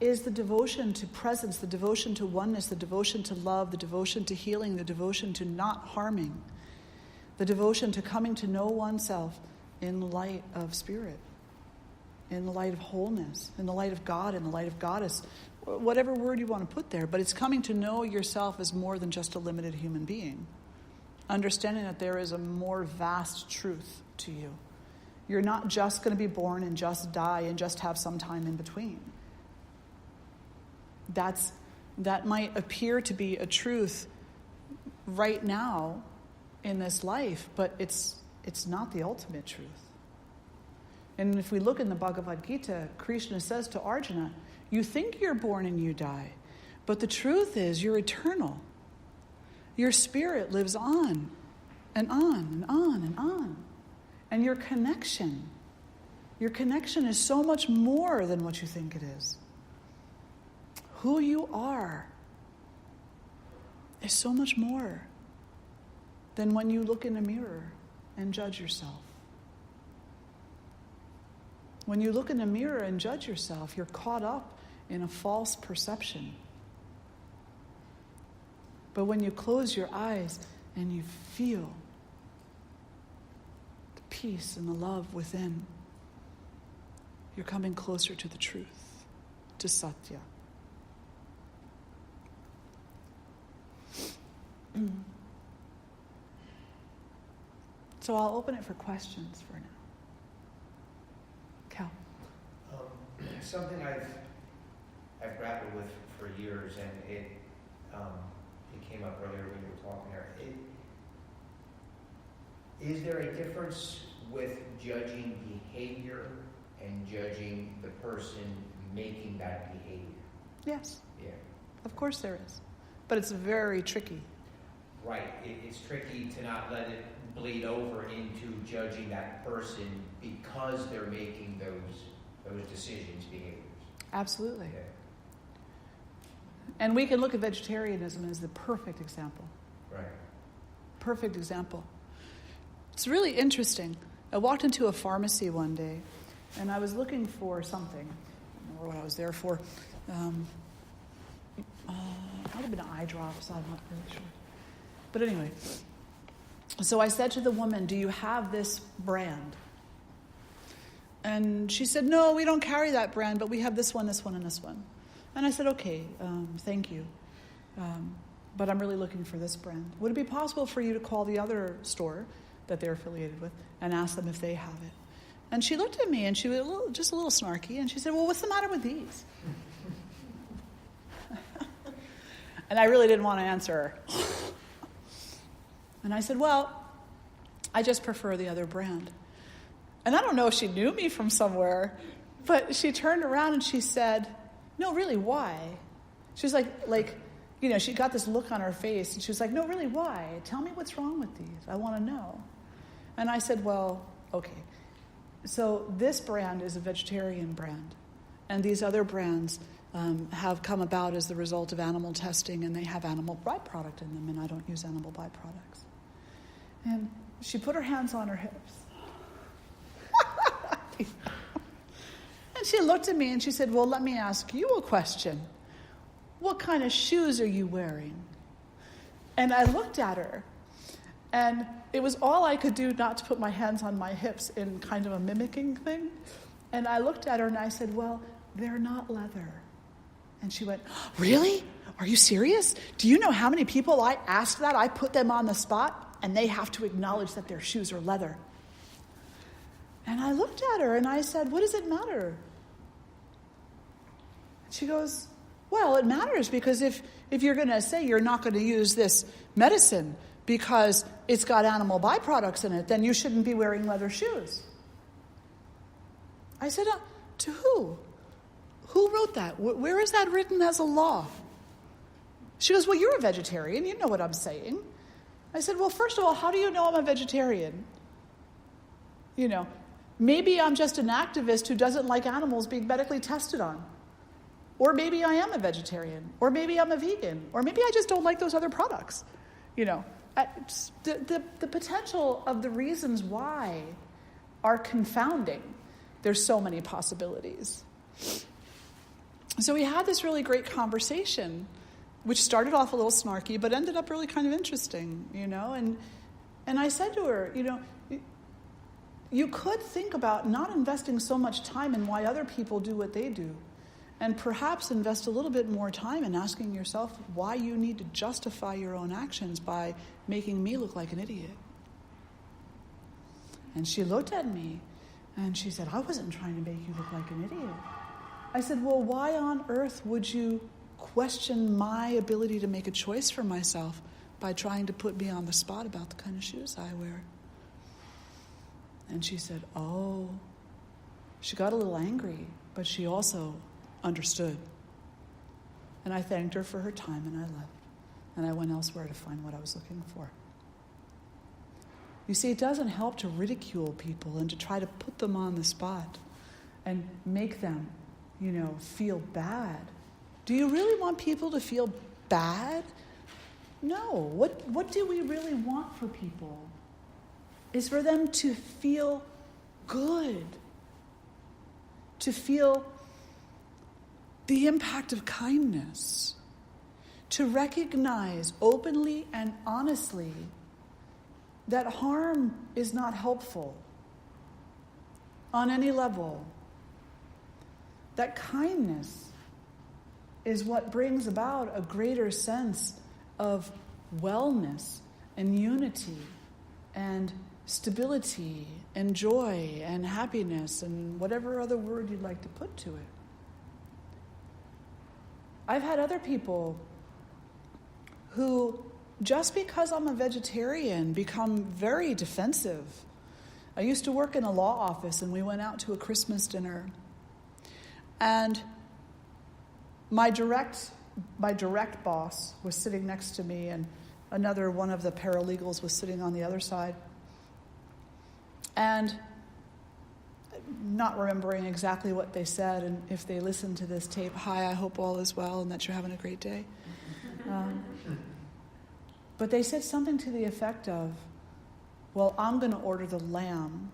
is the devotion to presence, the devotion to oneness, the devotion to love, the devotion to healing, the devotion to not harming, the devotion to coming to know oneself in the light of spirit, in the light of wholeness, in the light of God, in the light of goddess, whatever word you want to put there. But it's coming to know yourself as more than just a limited human being. Understanding that there is a more vast truth to you. You're not just going to be born and just die and just have some time in between. That might appear to be a truth right now in this life, but it's not the ultimate truth. And if we look in the Bhagavad Gita, Krishna says to Arjuna, you think you're born and you die, but the truth is you're eternal. Your spirit lives on and on and on and on. And your connection is so much more than what you think it is. Who you are is so much more than when you look in a mirror and judge yourself. When you look in a mirror and judge yourself, you're caught up in a false perception. But when you close your eyes and you feel the peace and the love within, You're coming closer to the truth, to Satya. So I'll open it for questions for now. Cal. Something I've grappled with for years, and it came up earlier when you were talking there. Is there a difference with judging behavior and judging the person making that behavior? Yes. Yeah. Of course there is. But it's very tricky. Right. It's tricky to not let it bleed over into judging that person because they're making those decisions, behaviors. Absolutely. Yeah. And we can look at vegetarianism as the perfect example. Right. Perfect example. It's really interesting. I walked into a pharmacy one day, and I was looking for something. I don't remember what I was there for. Might have been eye drops, I'm not really sure. But anyway, so I said to the woman, "Do you have this brand?" And she said, "No, we don't carry that brand, but we have this one, this one, and this one." And I said, "Okay, thank you. But I'm really looking for this brand. Would it be possible for you to call the other store that they're affiliated with and ask them if they have it?" And she looked at me, and she was just a little snarky, and she said, "Well, what's the matter with these?" And I really didn't want to answer her. And I said, "Well, I just prefer the other brand." And I don't know if she knew me from somewhere, but she turned around and she said, "No, really, why?" She was like, she got this look on her face, and she was like, "No, really, why? Tell me what's wrong with these. I want to know." And I said, "Well, okay. So this brand is a vegetarian brand, and these other brands have come about as the result of animal testing, and they have animal byproduct in them, and I don't use animal byproducts." And she put her hands on her hips. And she looked at me and she said, "Well, let me ask you a question. What kind of shoes are you wearing?" And I looked at her, and it was all I could do not to put my hands on my hips in kind of a mimicking thing. And I looked at her and I said, "Well, they're not leather." And she went, "Really? Are you serious? Do you know how many people I asked that? I put them on the spot, and they have to acknowledge that their shoes are leather." And I looked at her and I said, "What does it matter?" She goes, "Well, it matters because if you're going to say you're not going to use this medicine because it's got animal byproducts in it, then you shouldn't be wearing leather shoes." I said, "To who? Who wrote that? Where is that written as a law?" She goes, "Well, you're a vegetarian. You know what I'm saying." I said, "Well, first of all, how do you know I'm a vegetarian? Maybe I'm just an activist who doesn't like animals being medically tested on. Or maybe I am a vegetarian. Or maybe I'm a vegan. Or maybe I just don't like those other products." The potential of the reasons why are confounding. There's so many possibilities. So we had this really great conversation, which started off a little snarky, but ended up really kind of interesting, And I said to her, you could think about not investing so much time in why other people do what they do, and perhaps invest a little bit more time in asking yourself why you need to justify your own actions by making me look like an idiot. And she looked at me and she said, "I wasn't trying to make you look like an idiot." I said, "Well, why on earth would you question my ability to make a choice for myself by trying to put me on the spot about the kind of shoes I wear?" And she said, "Oh." She got a little angry, but she also understood. And I thanked her for her time, and I left. And I went elsewhere to find what I was looking for. You see, it doesn't help to ridicule people and to try to put them on the spot and make them, feel bad. Do you really want people to feel bad? No. What do we really want for people? Is for them to feel good, to feel the impact of kindness, to recognize openly and honestly that harm is not helpful on any level. that kindness is what brings about a greater sense of wellness and unity and stability and joy and happiness and whatever other word you'd like to put to it. I've had other people who, just because I'm a vegetarian, become very defensive. I used to work in a law office, and we went out to a Christmas dinner. And my direct boss was sitting next to me, and another one of the paralegals was sitting on the other side. And not remembering exactly what they said, and if they listen to this tape, hi, I hope all is well and that you're having a great day. But they said something to the effect of, well, I'm going to order the lamb,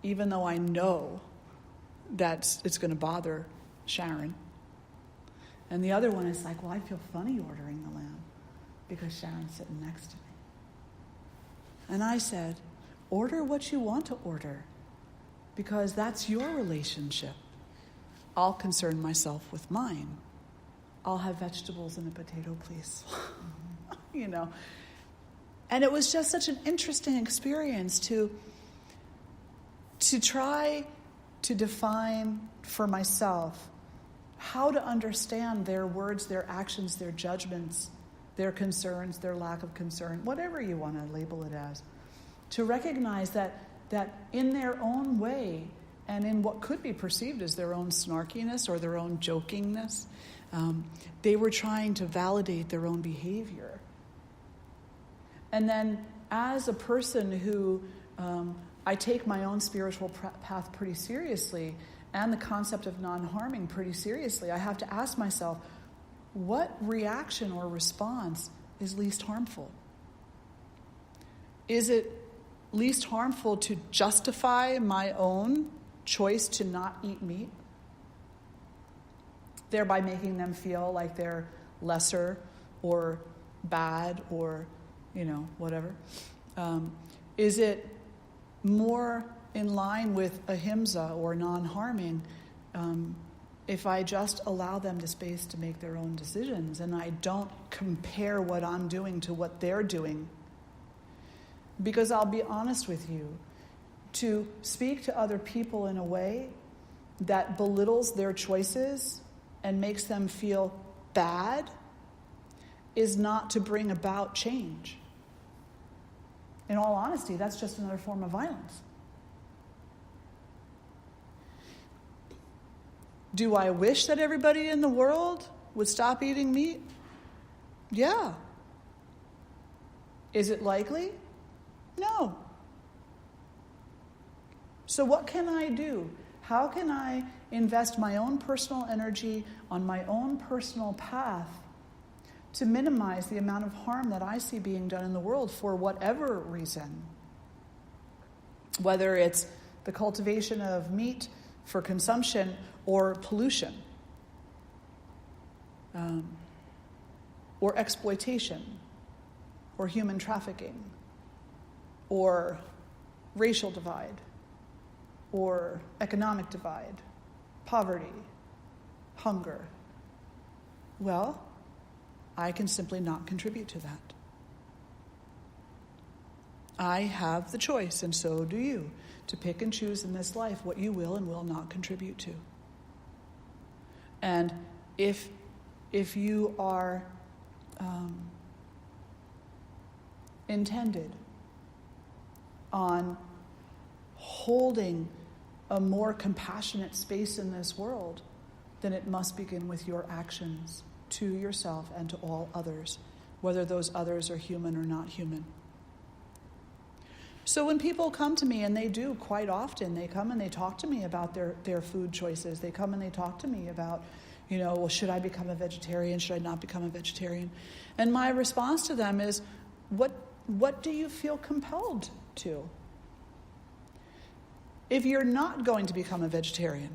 even though I know that it's going to bother Sharon. And the other one is like, well, I feel funny ordering the lamb because Sharon's sitting next to me. And I said, order what you want to order, because that's your relationship. I'll concern myself with mine. I'll have vegetables and a potato, please. You know. And it was just such an interesting experience to try to define for myself how to understand their words, their actions, their judgments, their concerns, their lack of concern, whatever you want to label it as. To recognize that in their own way, and in what could be perceived as their own snarkiness or their own jokingness, they were trying to validate their own behavior. And then as a person who, I take my own spiritual path pretty seriously, and the concept of non-harming pretty seriously, I have to ask myself, what reaction or response is least harmful? Is it least harmful to justify my own choice to not eat meat, thereby making them feel like they're lesser or bad or, whatever? Is it more in line with ahimsa or non-harming if I just allow them the space to make their own decisions and I don't compare what I'm doing to what they're doing? Because I'll be honest with you, to speak to other people in a way that belittles their choices and makes them feel bad is not to bring about change. In all honesty, that's just another form of violence. Do I wish that everybody in the world would stop eating meat? Yeah. Is it likely? No. So what can I do? How can I invest my own personal energy on my own personal path to minimize the amount of harm that I see being done in the world for whatever reason? Whether it's the cultivation of meat for consumption or pollution, or exploitation, or human trafficking, or racial divide, or economic divide, poverty, hunger. Well, I can simply not contribute to that. I have the choice, and so do you, to pick and choose in this life what you will and will not contribute to. And if you are intended on holding a more compassionate space in this world, then it must begin with your actions to yourself and to all others, whether those others are human or not human. So when people come to me, and they do quite often, they come and they talk to me about their food choices. They come and they talk to me about, well, should I become a vegetarian? Should I not become a vegetarian? And my response to them is, what do you feel compelled to? If you're not going to become a vegetarian,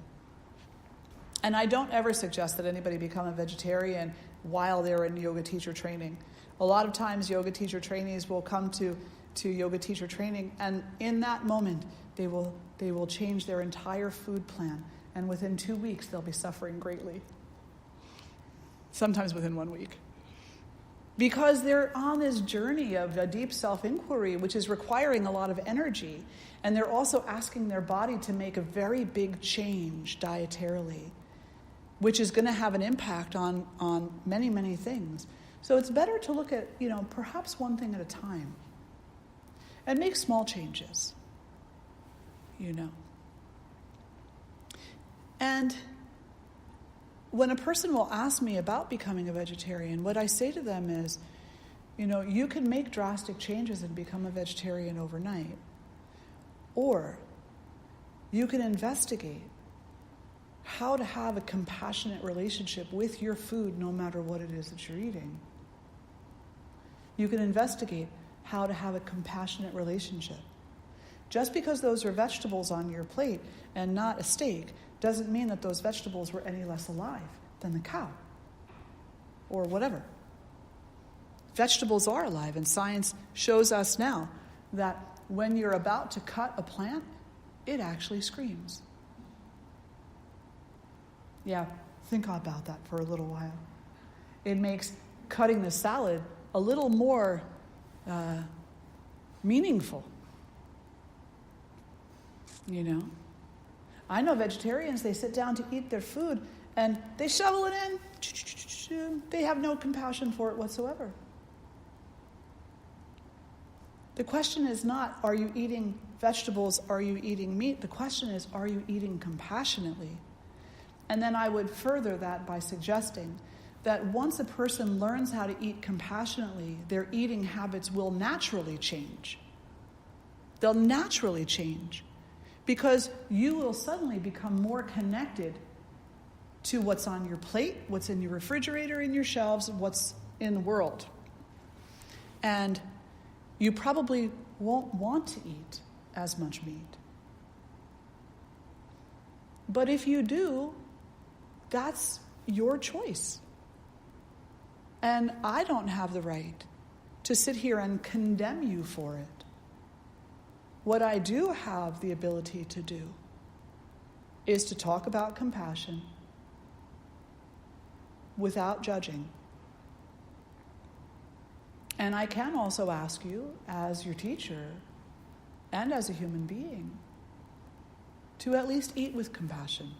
and I don't ever suggest that anybody become a vegetarian while they're in yoga teacher training. A lot of times yoga teacher trainees will come to yoga teacher training, and in that moment they will change their entire food plan and within 2 weeks they'll be suffering greatly. Sometimes within 1 week. Because they're on this journey of a deep self-inquiry, which is requiring a lot of energy. And they're also asking their body to make a very big change dietarily, which is going to have an impact on many, many things. So it's better to look at, perhaps one thing at a time. And make small changes, And when a person will ask me about becoming a vegetarian, what I say to them is, you can make drastic changes and become a vegetarian overnight. Or you can investigate how to have a compassionate relationship with your food no matter what it is that you're eating. You can investigate how to have a compassionate relationship. Just because those are vegetables on your plate and not a steak doesn't mean that those vegetables were any less alive than the cow or whatever. Vegetables are alive, and science shows us now that when you're about to cut a plant, it actually screams. Yeah, think about that for a little while. It makes cutting the salad a little more meaningful. I know vegetarians, they sit down to eat their food and they shovel it in. They have no compassion for it whatsoever. The question is not, are you eating vegetables? Are you eating meat? The question is, are you eating compassionately? And then I would further that by suggesting that once a person learns how to eat compassionately, their eating habits will naturally change. They'll naturally change. Because you will suddenly become more connected to what's on your plate, what's in your refrigerator, in your shelves, what's in the world. And you probably won't want to eat as much meat. But if you do, that's your choice. And I don't have the right to sit here and condemn you for it. What I do have the ability to do is to talk about compassion without judging. And I can also ask you, as your teacher and as a human being, to at least eat with compassion,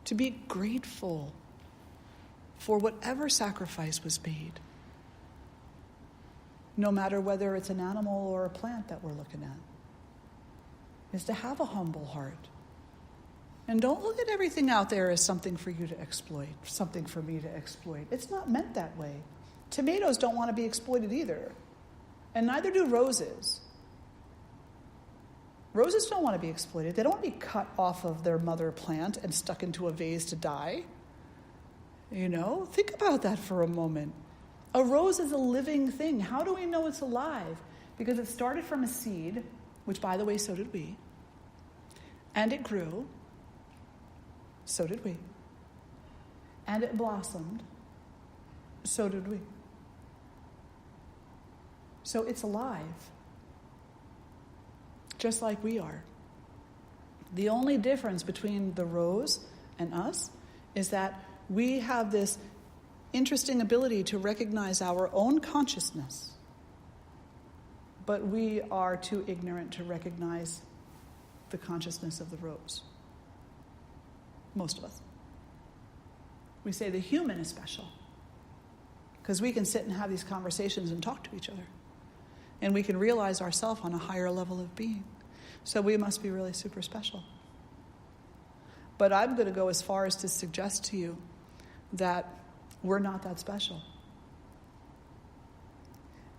to be grateful for whatever sacrifice was made, no matter whether it's an animal or a plant that we're looking at. Is to have a humble heart. And don't look at everything out there as something for you to exploit, something for me to exploit. It's not meant that way. Tomatoes don't want to be exploited either. And neither do roses. Roses don't want to be exploited. They don't want to be cut off of their mother plant and stuck into a vase to die. Think about that for a moment. A rose is a living thing. How do we know it's alive? Because it started from a seed, which, by the way, so did we. And it grew. So did we. And it blossomed. So did we. So it's alive. Just like we are. The only difference between the rose and us is that we have this interesting ability to recognize our own consciousness. But we are too ignorant to recognize the consciousness of the rose. Most of us. We say the human is special. Because we can sit and have these conversations and talk to each other. And we can realize ourselves on a higher level of being. So we must be really super special. But I'm going to go as far as to suggest to you that we're not that special.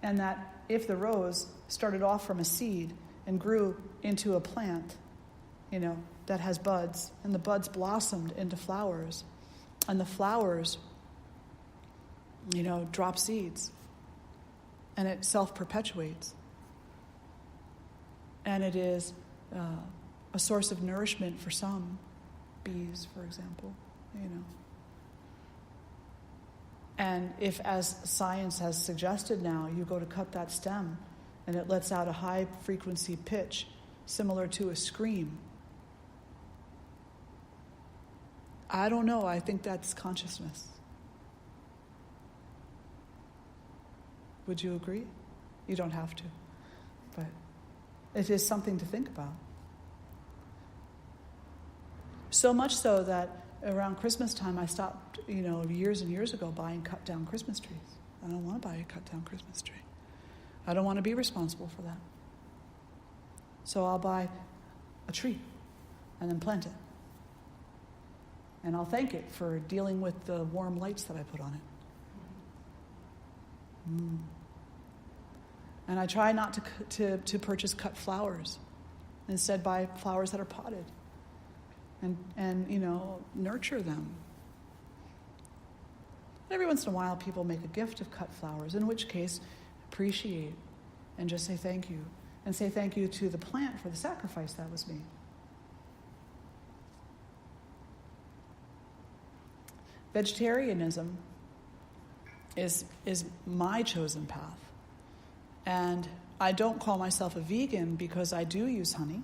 And that if the rose started off from a seed and grew into a plant, that has buds, and the buds blossomed into flowers, and the flowers, drop seeds, and it self-perpetuates. And it is a source of nourishment for some, bees, for example, And if, as science has suggested now, you go to cut that stem and it lets out a high-frequency pitch similar to a scream, I don't know. I think that's consciousness. Would you agree? You don't have to, but it is something to think about. So much so that around Christmas time, I stopped, years and years ago, buying cut down Christmas trees. I don't want to buy a cut down Christmas tree. I don't want to be responsible for that. So I'll buy a tree and then plant it. And I'll thank it for dealing with the warm lights that I put on it. And I try not to purchase cut flowers. Instead, buy flowers that are potted. And nurture them. Every once in a while, people make a gift of cut flowers, in which case, appreciate and just say thank you. And say thank you to the plant for the sacrifice that was made. Vegetarianism is my chosen path. And I don't call myself a vegan because I do use honey.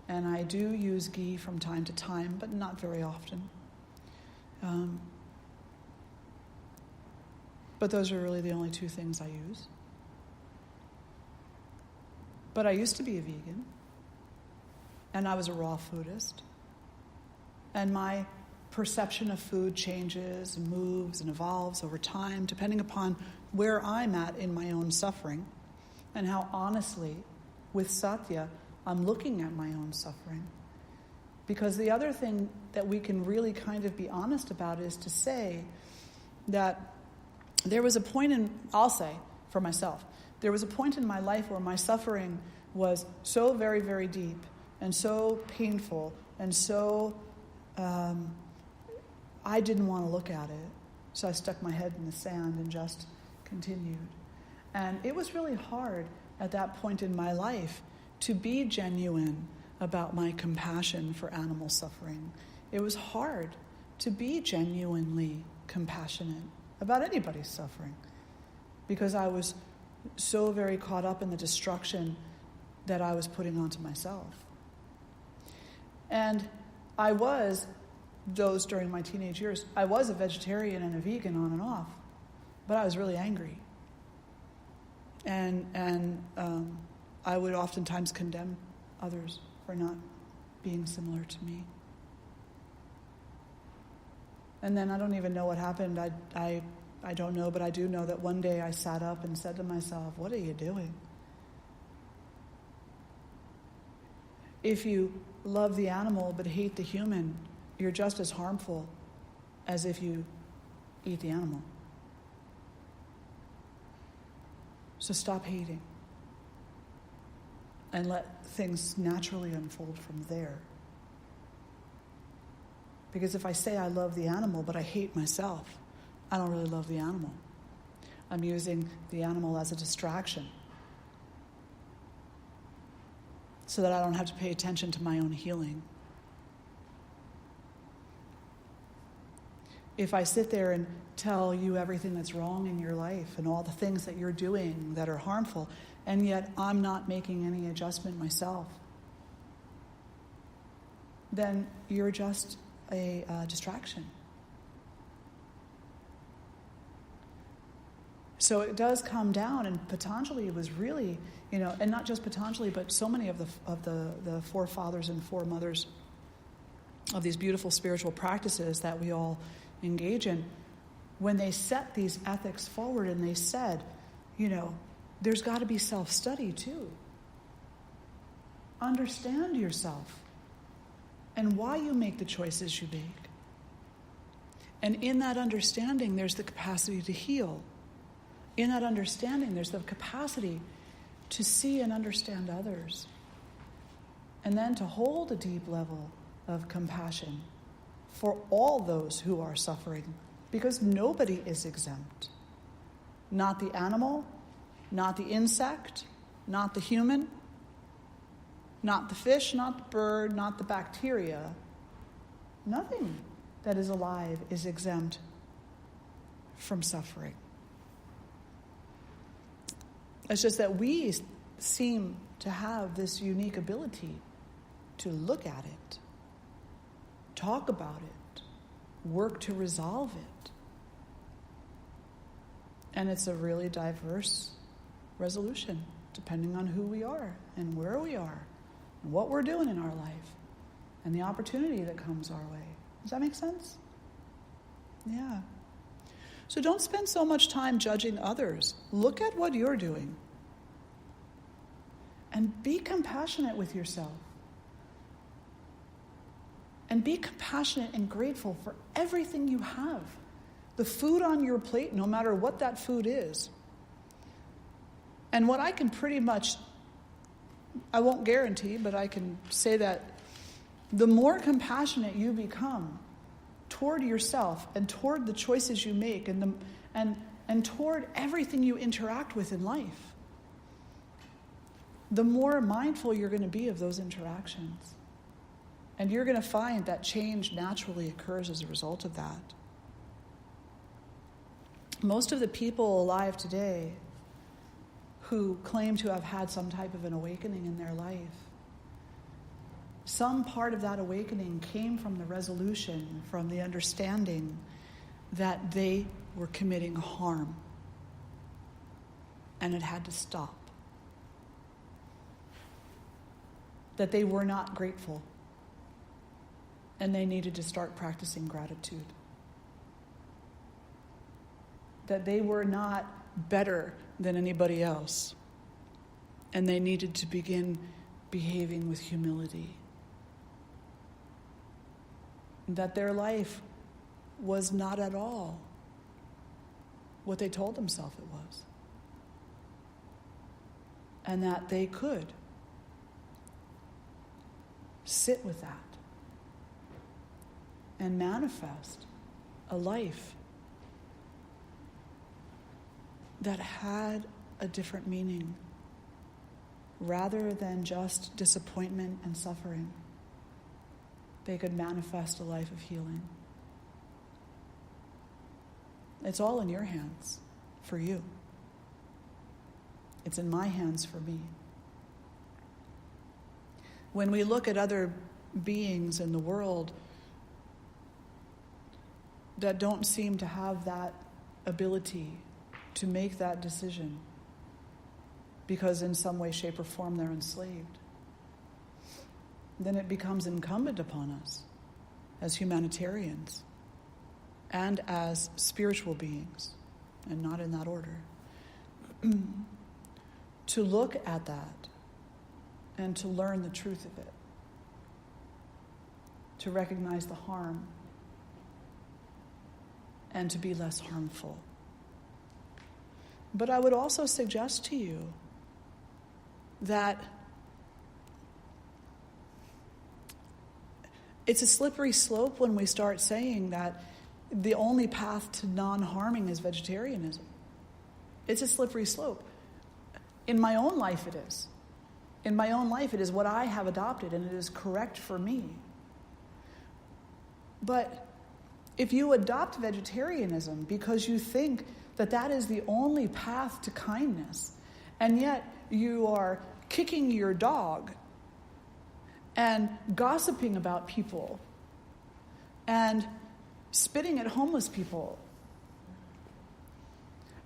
And I do use ghee from time to time, but not very often. But those are really the only two things I use. But I used to be a vegan, and I was a raw foodist. And my perception of food changes and moves and evolves over time, depending upon where I'm at in my own suffering, and how honestly, with Satya, I'm looking at my own suffering. Because the other thing that we can really kind of be honest about is to say that there was a point I'll say for myself, there was a point in my life where my suffering was so very, very deep and so painful and so, I didn't want to look at it. So I stuck my head in the sand and just continued. And it was really hard at that point in my life to be genuine about my compassion for animal suffering. It was hard to be genuinely compassionate about anybody's suffering because I was so very caught up in the destruction that I was putting onto myself. And I was, during my teenage years, I was a vegetarian and a vegan on and off, but I was really angry. And I would oftentimes condemn others for not being similar to me. And then I don't even know what happened. I don't know, but I do know that one day I sat up and said to myself, what are you doing? If you love the animal but hate the human, you're just as harmful as if you eat the animal. So stop hating and let things naturally unfold from there. Because if I say I love the animal but I hate myself, I don't really love the animal. I'm using the animal as a distraction so that I don't have to pay attention to my own healing. If I sit there and tell you everything that's wrong in your life and all the things that you're doing that are harmful, and yet I'm not making any adjustment myself, then you're just a distraction. So it does come down, and Patanjali was really, and not just Patanjali, but so many of the forefathers and foremothers of these beautiful spiritual practices that we all engage in, when they set these ethics forward and they said, there's got to be self-study too. Understand yourself and why you make the choices you make. And in that understanding, there's the capacity to heal. In that understanding, there's the capacity to see and understand others. And then to hold a deep level of compassion for all those who are suffering, because nobody is exempt. Not the animal, not the insect, not the human, not the fish, not the bird, not the bacteria. Nothing that is alive is exempt from suffering. It's just that we seem to have this unique ability to look at it, talk about it, work to resolve it. And it's a really diverse resolution, depending on who we are and where we are and what we're doing in our life and the opportunity that comes our way. Does that make sense? Yeah. So don't spend so much time judging others. Look at what you're doing. And be compassionate with yourself. And be compassionate and grateful for everything you have. The food on your plate, no matter what that food is. And what I can pretty much, I won't guarantee, but I can say that the more compassionate you become toward yourself and toward the choices you make and toward everything you interact with in life, the more mindful you're going to be of those interactions. And you're going to find that change naturally occurs as a result of that. Most of the people alive today who claim to have had some type of an awakening in their life, some part of that awakening came from the resolution, from the understanding that they were committing harm. And it had to stop. That they were not grateful. And they needed to start practicing gratitude. That they were not better than anybody else. And they needed to begin behaving with humility. That their life was not at all what they told themselves it was. And that they could sit with that and manifest a life that had a different meaning rather than just disappointment and suffering. They could manifest a life of healing. It's all in your hands for you. It's in my hands for me. When we look at other beings in the world that don't seem to have that ability to make that decision because in some way, shape, or form they're enslaved, then it becomes incumbent upon us as humanitarians and as spiritual beings, and not in that order, to look at that and to learn the truth of it, to recognize the harm and to be less harmful. But I would also suggest to you that it's a slippery slope when we start saying that the only path to non-harming is vegetarianism. It's a slippery slope. In my own life it is. In my own life it is what I have adopted and it is correct for me. But if you adopt vegetarianism because you think that that is the only path to kindness, and yet you are kicking your dog and gossiping about people and spitting at homeless people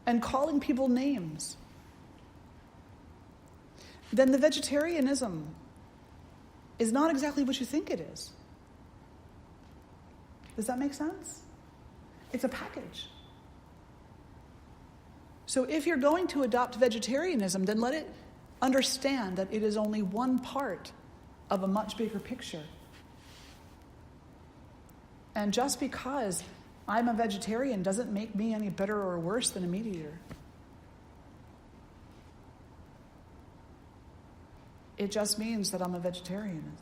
and calling people names, then the vegetarianism is not exactly what you think it is. Does that make sense? It's a package. So if you're going to adopt vegetarianism, then let it understand that it is only one part of a much bigger picture. And just because I'm a vegetarian doesn't make me any better or worse than a meat eater. It just means that I'm a vegetarian.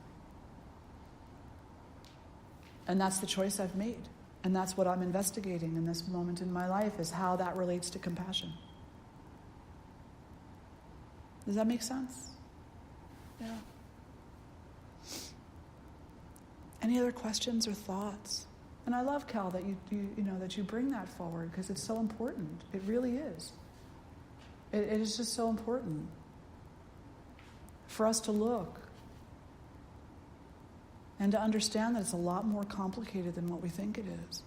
And that's the choice I've made. And that's what I'm investigating in this moment in my life, is how that relates to compassion. Does that make sense? Yeah. Any other questions or thoughts? And I love, Cal, that you bring that forward, because it's so important. It really is. It is just so important for us to look And to understand that it's a lot more complicated than what we think it is.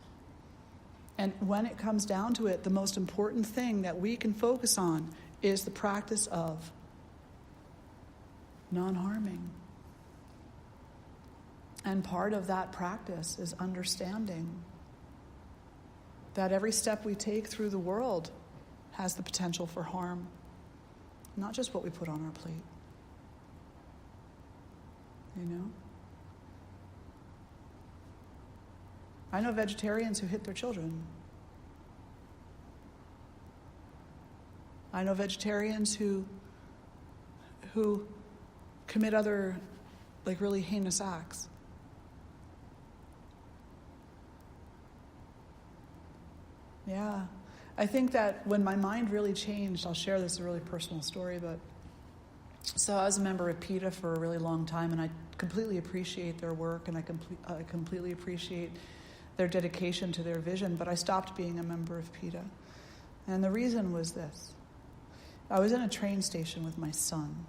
And when it comes down to it, the most important thing that we can focus on is the practice of non-harming. And part of that practice is understanding that every step we take through the world has the potential for harm, not just what we put on our plate. You know? I know vegetarians who hit their children. I know vegetarians who commit other, like, really heinous acts. Yeah. I think that when my mind really changed, I'll share this, a really personal story, but so I was a member of PETA for a really long time, and I completely appreciate their work, and I completely appreciate their dedication to their vision, but I stopped being a member of PETA. And the reason was this. I was in a train station with my son,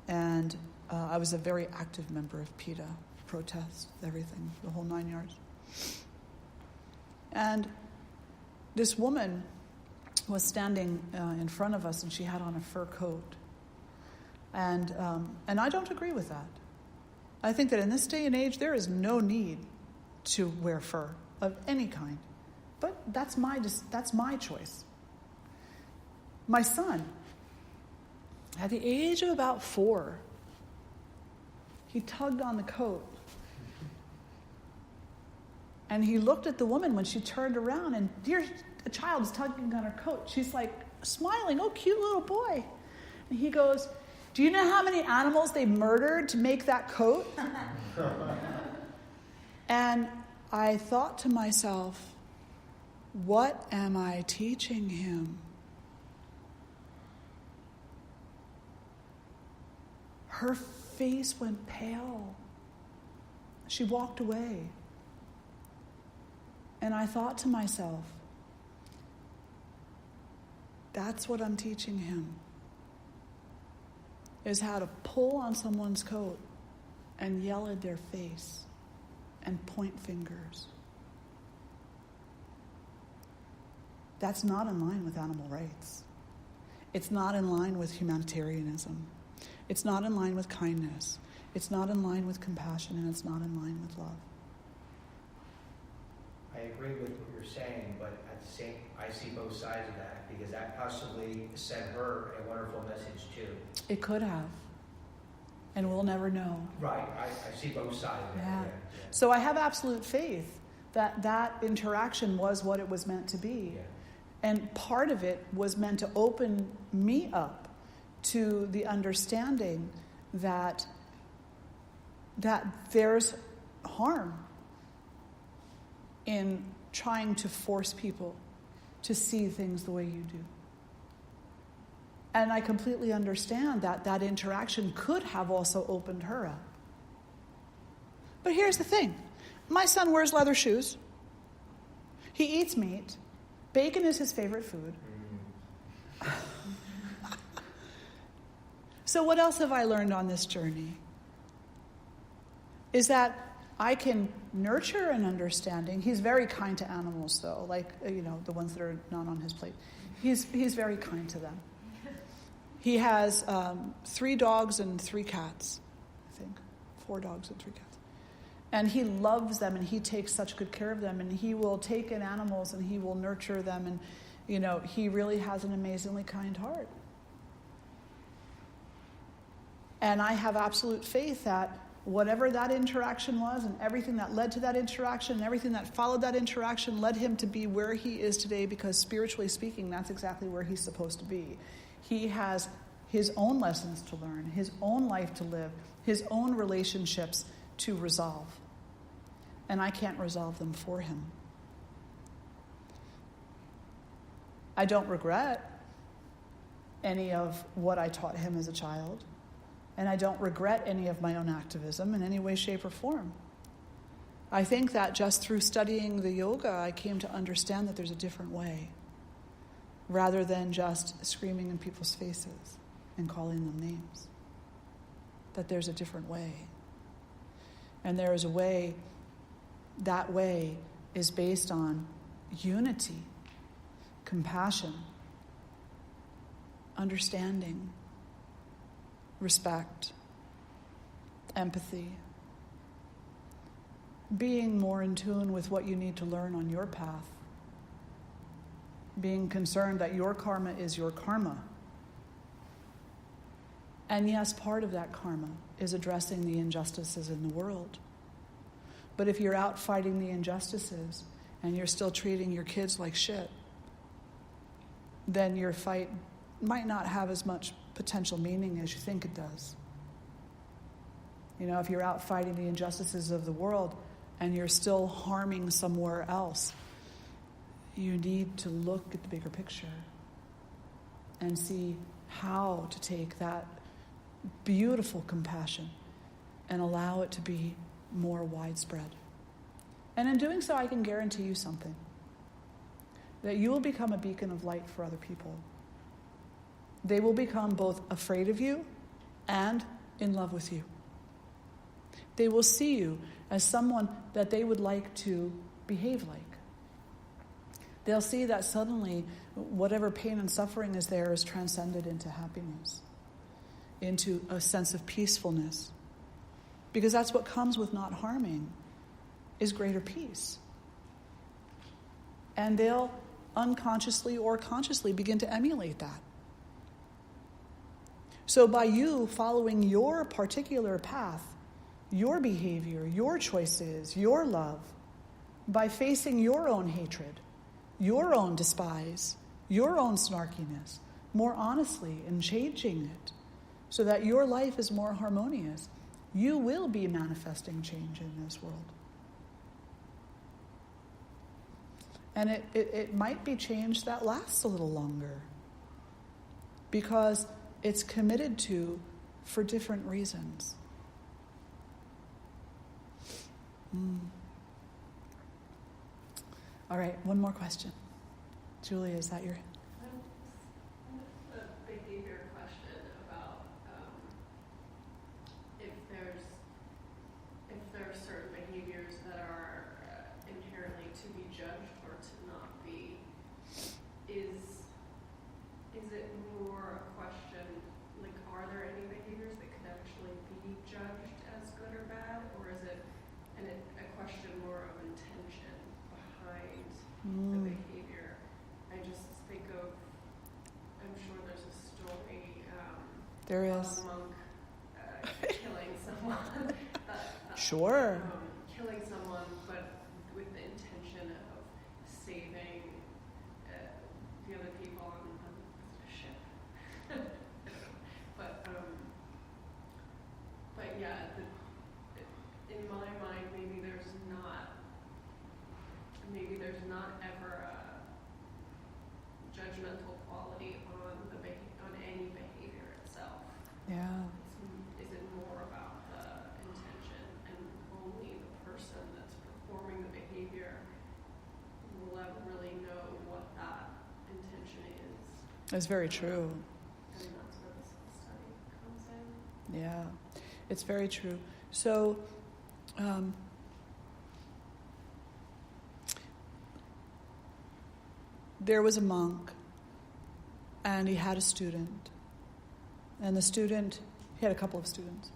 and I was a very active member of PETA, protests, everything, the whole 9 yards. And this woman was standing in front of us, and she had on a fur coat. And I don't agree with that. I think that in this day and age, there is no need to wear fur of any kind. But that's my choice. My son, at the age of about 4, he tugged on the coat. And he looked at the woman when she turned around, and here's a child is tugging on her coat. She's like smiling, oh, cute little boy. And he goes, do you know how many animals they murdered to make that coat? And I thought to myself, what am I teaching him? Her face went pale. She walked away. And I thought to myself, that's what I'm teaching him, is how to pull on someone's coat and yell at their face and point fingers. That's not in line with animal rights. It's not in line with humanitarianism. It's not in line with kindness. It's not in line with compassion, and it's not in line with love. I agree with what you're saying, but at the same, I see both sides of that, because that possibly sent her a wonderful message too. It could have, and we'll never know. Right, I see both sides of that. Yeah. Yeah. So I have absolute faith that that interaction was what it was meant to be. Yeah. And part of it was meant to open me up to the understanding that there's harm in trying to force people to see things the way you do. And I completely understand that interaction could have also opened her up. But here's the thing. My son wears leather shoes. He eats meat. Bacon is his favorite food. So what else have I learned on this journey? Is that I can nurture an understanding. He's very kind to animals, though, like, the ones that are not on his plate. He's very kind to them. He has 3 dogs and 3 cats, I think. 4 dogs and 3 cats. And he loves them, and he takes such good care of them, and he will take in animals, and he will nurture them, and, he really has an amazingly kind heart. And I have absolute faith that whatever that interaction was, and everything that led to that interaction, and everything that followed that interaction led him to be where he is today, because spiritually speaking, that's exactly where he's supposed to be. He has his own lessons to learn, his own life to live, his own relationships to resolve. And I can't resolve them for him. I don't regret any of what I taught him as a child. And I don't regret any of my own activism in any way, shape, or form. I think that just through studying the yoga, I came to understand that there's a different way, rather than just screaming in people's faces and calling them names. That there's a different way. And there is a way, that way is based on unity, compassion, understanding, respect, empathy, being more in tune with what you need to learn on your path, being concerned that your karma is your karma. And yes, part of that karma is addressing the injustices in the world. But if you're out fighting the injustices and you're still treating your kids like shit, then your fight might not have as much potential meaning as you think it does. You know, if you're out fighting the injustices of the world and you're still harming somewhere else, you need to look at the bigger picture and see how to take that beautiful compassion and allow it to be more widespread. And in doing so, I can guarantee you something, that you will become a beacon of light for other people. They will become both afraid of you and in love with you. They will see you as someone that they would like to behave like. They'll see that suddenly whatever pain and suffering is there is transcended into happiness, into a sense of peacefulness. Because that's what comes with not harming, is greater peace. And they'll unconsciously or consciously begin to emulate that. So by you following your particular path, your behavior, your choices, your love, by facing your own hatred, your own despise, your own snarkiness, more honestly and changing it so that your life is more harmonious, you will be manifesting change in this world. And it might be change that lasts a little longer because it's committed to for different reasons. All right, one more question. Julia, is that your... A behavior question about if there are certain behaviors that are inherently to be judged or to not be. Is it more a question, like, are there any behaviors that could actually be judged as good or bad, or is it a question more of intention behind the behavior? I just think of, I'm sure there's a story There of is. a monk killing someone. Sure. Killing someone, but with the intention of saving the other people on the ship. But yeah, in my mind, maybe there's not ever a judgmental quality on any behavior itself. Yeah. Is it more about the intention, and only the person that's performing the behavior will ever really know what that intention is? It's very true. And that's where this study comes in. Yeah, it's very true. So, there was a monk, and he had a student. And the student, he had a couple of students.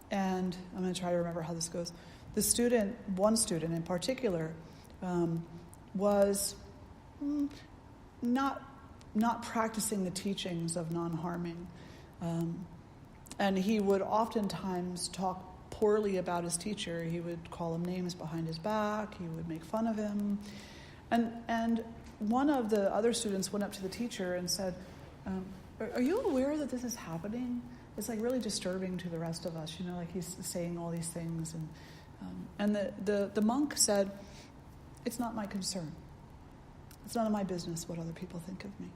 And I'm going to try to remember how this goes. The student, one student in particular, was not practicing the teachings of non-harming. And he would oftentimes talk poorly about his teacher. He would call him names behind his back. He would make fun of him. And one of the other students went up to the teacher and said, are you aware that this is happening? It's like really disturbing to the rest of us, you know, like he's saying all these things. And the monk said, it's not my concern. It's none of my business what other people think of me.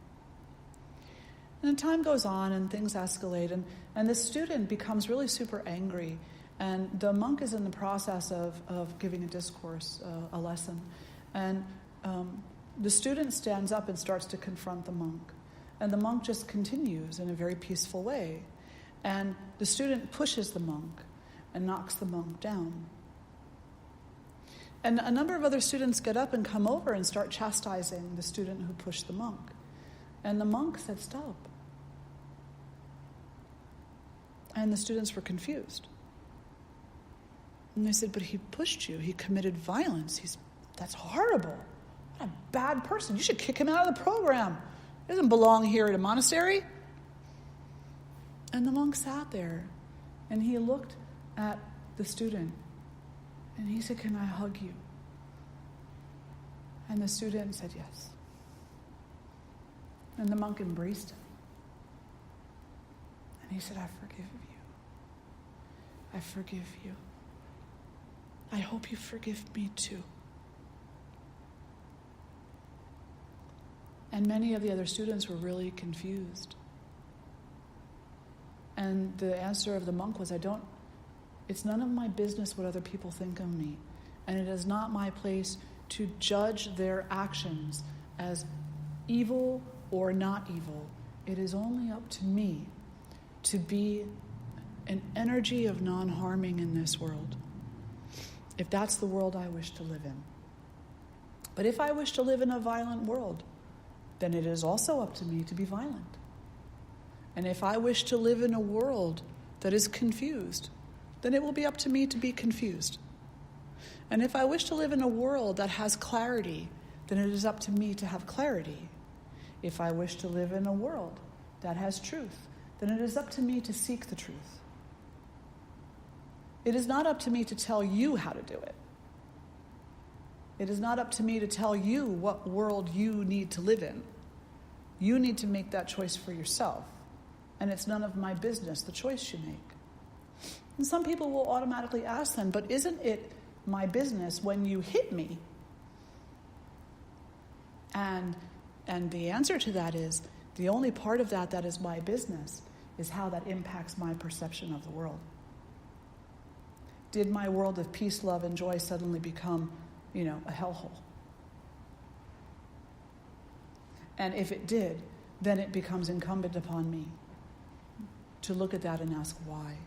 And time goes on and things escalate, and the student becomes really super angry, and the monk is in the process of giving a discourse, a lesson, and the student stands up and starts to confront the monk, and the monk just continues in a very peaceful way, and the student pushes the monk and knocks the monk down. And a number of other students get up and come over and start chastising the student who pushed the monk. And the monk said, "Stop." And the students were confused. And they said, "But he pushed you. He committed violence. That's horrible. What a bad person. You should kick him out of the program. He doesn't belong here at a monastery." And the monk sat there and he looked at the student and he said, "Can I hug you?" And the student said yes. And the monk embraced him. And he said, "I forgive you. I forgive you. I hope you forgive me too." And many of the other students were really confused. And the answer of the monk was, it's none of my business what other people think of me. And it is not my place to judge their actions as evil or not evil. It is only up to me to be an energy of non-harming in this world, if that's the world I wish to live in. But if I wish to live in a violent world, then it is also up to me to be violent. And if I wish to live in a world that is confused, then it will be up to me to be confused. And if I wish to live in a world that has clarity, then it is up to me to have clarity. If I wish to live in a world that has truth, then it is up to me to seek the truth. It is not up to me to tell you how to do it. It is not up to me to tell you what world you need to live in. You need to make that choice for yourself. And it's none of my business, the choice you make. And some people will automatically ask then, "But isn't it my business when you hit me?" And the answer to that is, the only part of that is my business is how that impacts my perception of the world. Did my world of peace, love, and joy suddenly become, a hellhole? And if it did, then it becomes incumbent upon me to look at that and ask why.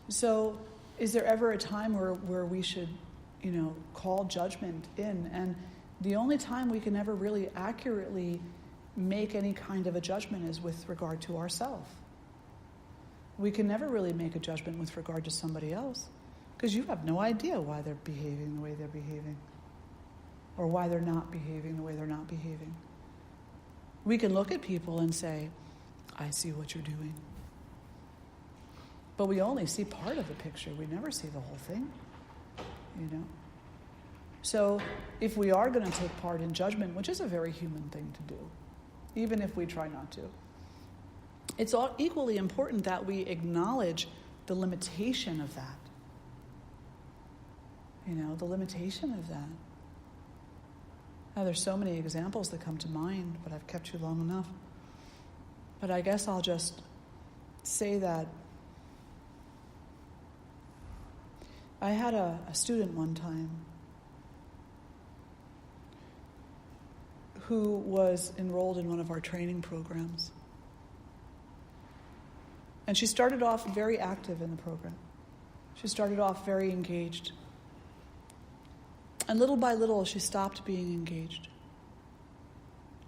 So is there ever a time where we should, call judgment in? And the only time we can ever really accurately make any kind of a judgment is with regard to ourselves. We can never really make a judgment with regard to somebody else, because you have no idea why they're behaving the way they're behaving, or why they're not behaving the way they're not behaving. We can look at people and say, "I see what you're doing." But we only see part of the picture. We never see the whole thing, So if we are going to take part in judgment, which is a very human thing to do, even if we try not to, it's all equally important that we acknowledge the limitation of that. The limitation of that. Now, there's so many examples that come to mind, but I've kept you long enough. But I guess I'll just say that I had a student one time who was enrolled in one of our training programs. And she started off very active in the program. She started off very engaged. And little by little, she stopped being engaged.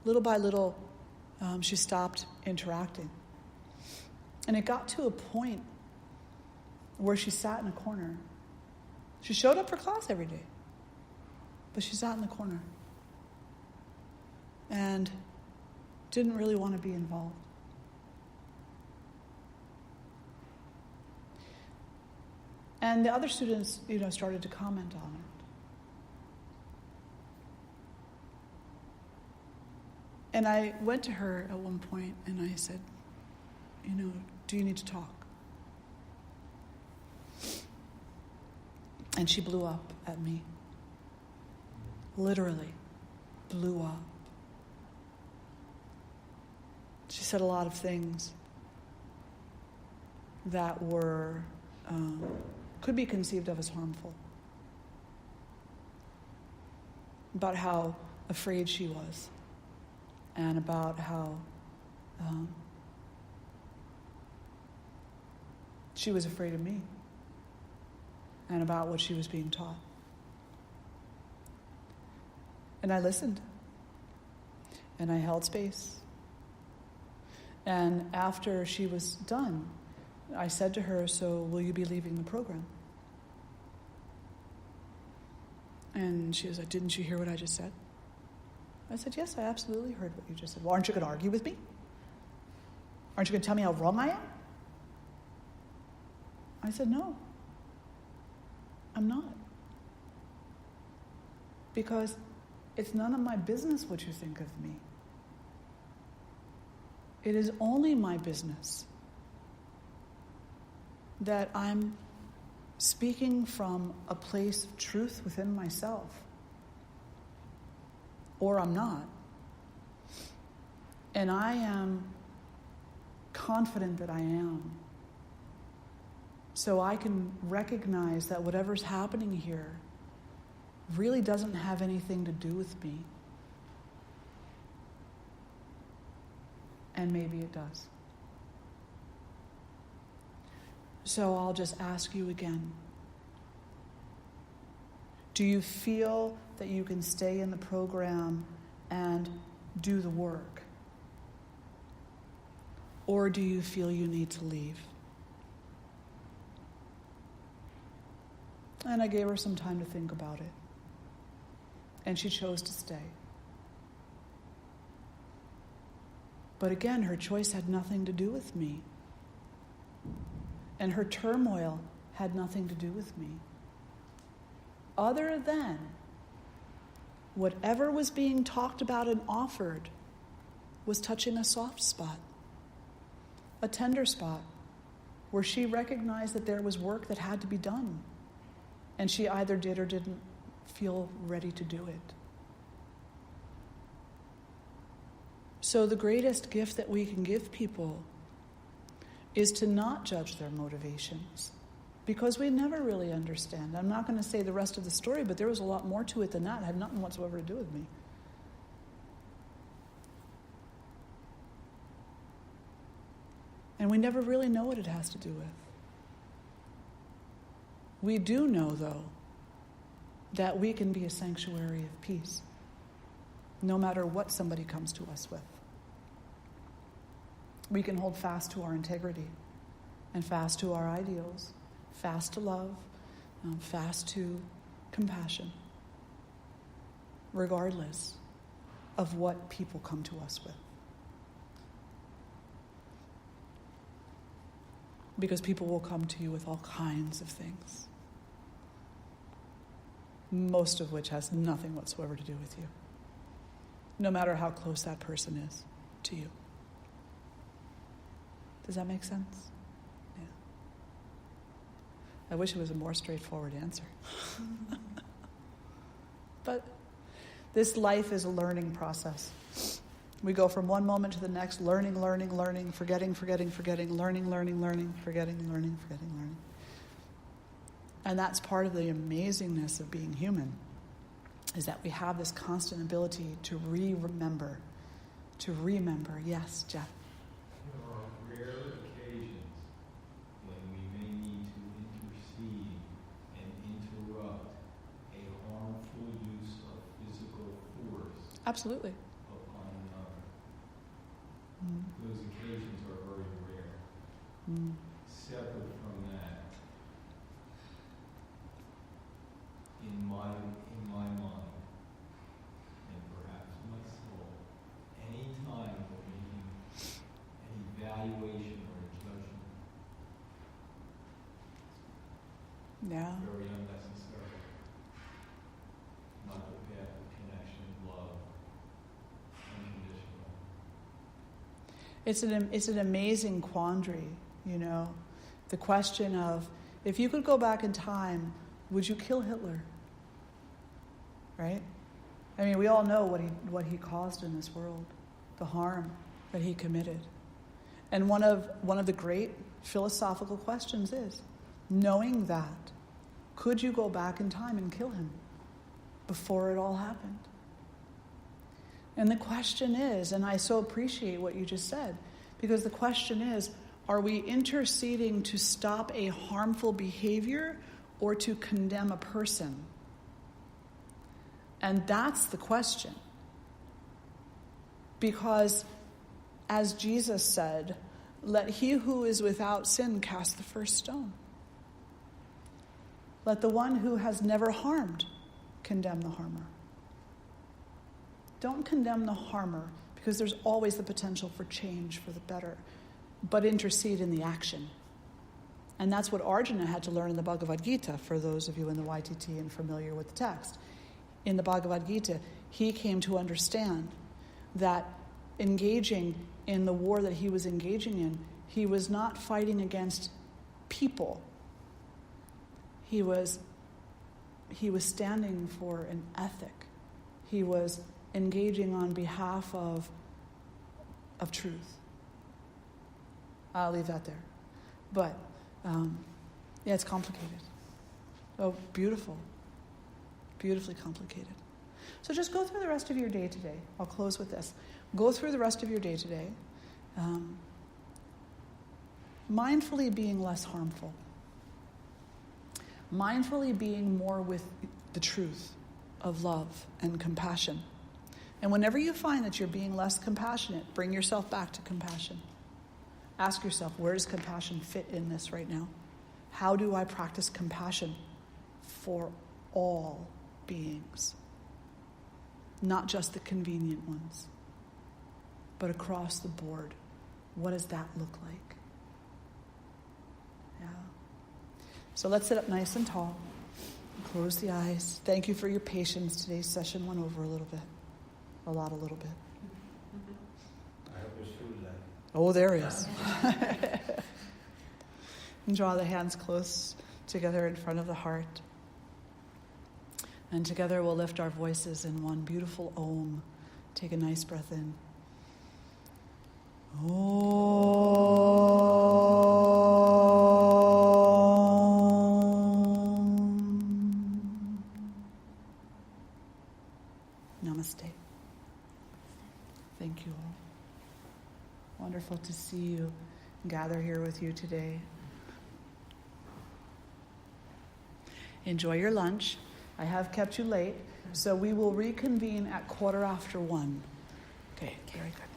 Little by little, she stopped interacting. And it got to a point where she sat in a corner. She showed up for class every day, but she sat in the corner and didn't really want to be involved. And the other students, started to comment on it. And I went to her at one point and I said, "Do you need to talk?" And she blew up at me. Literally blew up. She said a lot of things that were, could be conceived of as harmful. About how afraid she was, and about how she was afraid of me and about what she was being taught. And I listened. And I held space. And after she was done, I said to her, "So will you be leaving the program?" And she was like, "Didn't you hear what I just said?" I said, "Yes, I absolutely heard what you just said." "Well, aren't you going to argue with me? Aren't you going to tell me how wrong I am?" I said, "No, I'm not. Because it's none of my business what you think of me. It is only my business that I'm speaking from a place of truth within myself. Or I'm not. And I am confident that I am. So I can recognize that whatever's happening here really doesn't have anything to do with me. And maybe it does. So I'll just ask you again. Do you feel that you can stay in the program and do the work? Or do you feel you need to leave? And I gave her some time to think about it. And she chose to stay. But again, her choice had nothing to do with me. And her turmoil had nothing to do with me. Other than whatever was being talked about and offered was touching a soft spot, a tender spot, where she recognized that there was work that had to be done. And she either did or didn't feel ready to do it. So the greatest gift that we can give people is to not judge their motivations, because we never really understand. I'm not going to say the rest of the story, but there was a lot more to it than that. It had nothing whatsoever to do with me. And we never really know what it has to do with. We do know, though, that we can be a sanctuary of peace, no matter what somebody comes to us with. We can hold fast to our integrity and fast to our ideals, fast to love, fast to compassion, regardless of what people come to us with. Because people will come to you with all kinds of things, most of which has nothing whatsoever to do with you, no matter how close that person is to you. Does that make sense? Yeah. I wish it was a more straightforward answer. But this life is a learning process. We go from one moment to the next, learning, forgetting, learning, forgetting. And that's part of the amazingness of being human, is that we have this constant ability to remember. Yes, Jeff? There are rare occasions when we may need to intercede and interrupt a harmful use of physical force. Absolutely. Upon another. Those occasions are very rare. Separate from that, in my mind, and perhaps my soul, any time we're making an evaluation or a judgment, Yeah. very unnecessary. Not the path of connection, love, unconditional. It's an amazing quandary, you know. The question of, if you could go back in time, would you kill Hitler? Right? I mean, we all know what he caused in this world, the harm that he committed. And one of the great philosophical questions is, knowing that, could you go back in time and kill him before it all happened? And the question is, and I so appreciate what you just said, Because the question is, are we interceding to stop a harmful behavior or to condemn a person? And that's the question. Because, as Jesus said, let he who is without sin cast the first stone. Let the one who has never harmed condemn the harmer. Don't condemn the harmer, because there's always the potential for change for the better, but intercede in the action. And that's what Arjuna had to learn in the Bhagavad Gita, for those of you in the YTT and familiar with the text. In the Bhagavad Gita, he came to understand that engaging in the war that he was engaging in, he was not fighting against people. He was standing for an ethic. He was engaging on behalf of truth. I'll leave that there. But, yeah, it's complicated. Oh, beautiful. Beautifully complicated. So just go through the rest of your day today. I'll close with this. Go through the rest of your day today, mindfully being less harmful. Mindfully being more with the truth of love and compassion. And whenever you find that you're being less compassionate, bring yourself back to compassion. Ask yourself, where does compassion fit in this right now? How do I practice compassion for all beings? Not just the convenient ones, but across the board. What does that look like? Yeah. So let's sit up nice and tall. Close the eyes. Thank you for your patience. Today's session went over a little bit. A little bit. I hope there's food left. Oh, there is. And draw the hands close together in front of the heart. And together we'll lift our voices in one beautiful Om. Take a nice breath in. Om. Namaste. Thank you all. Wonderful to see you, gather here with you today. Enjoy your lunch. I have kept you late, so we will reconvene at 1:15. Okay, very good.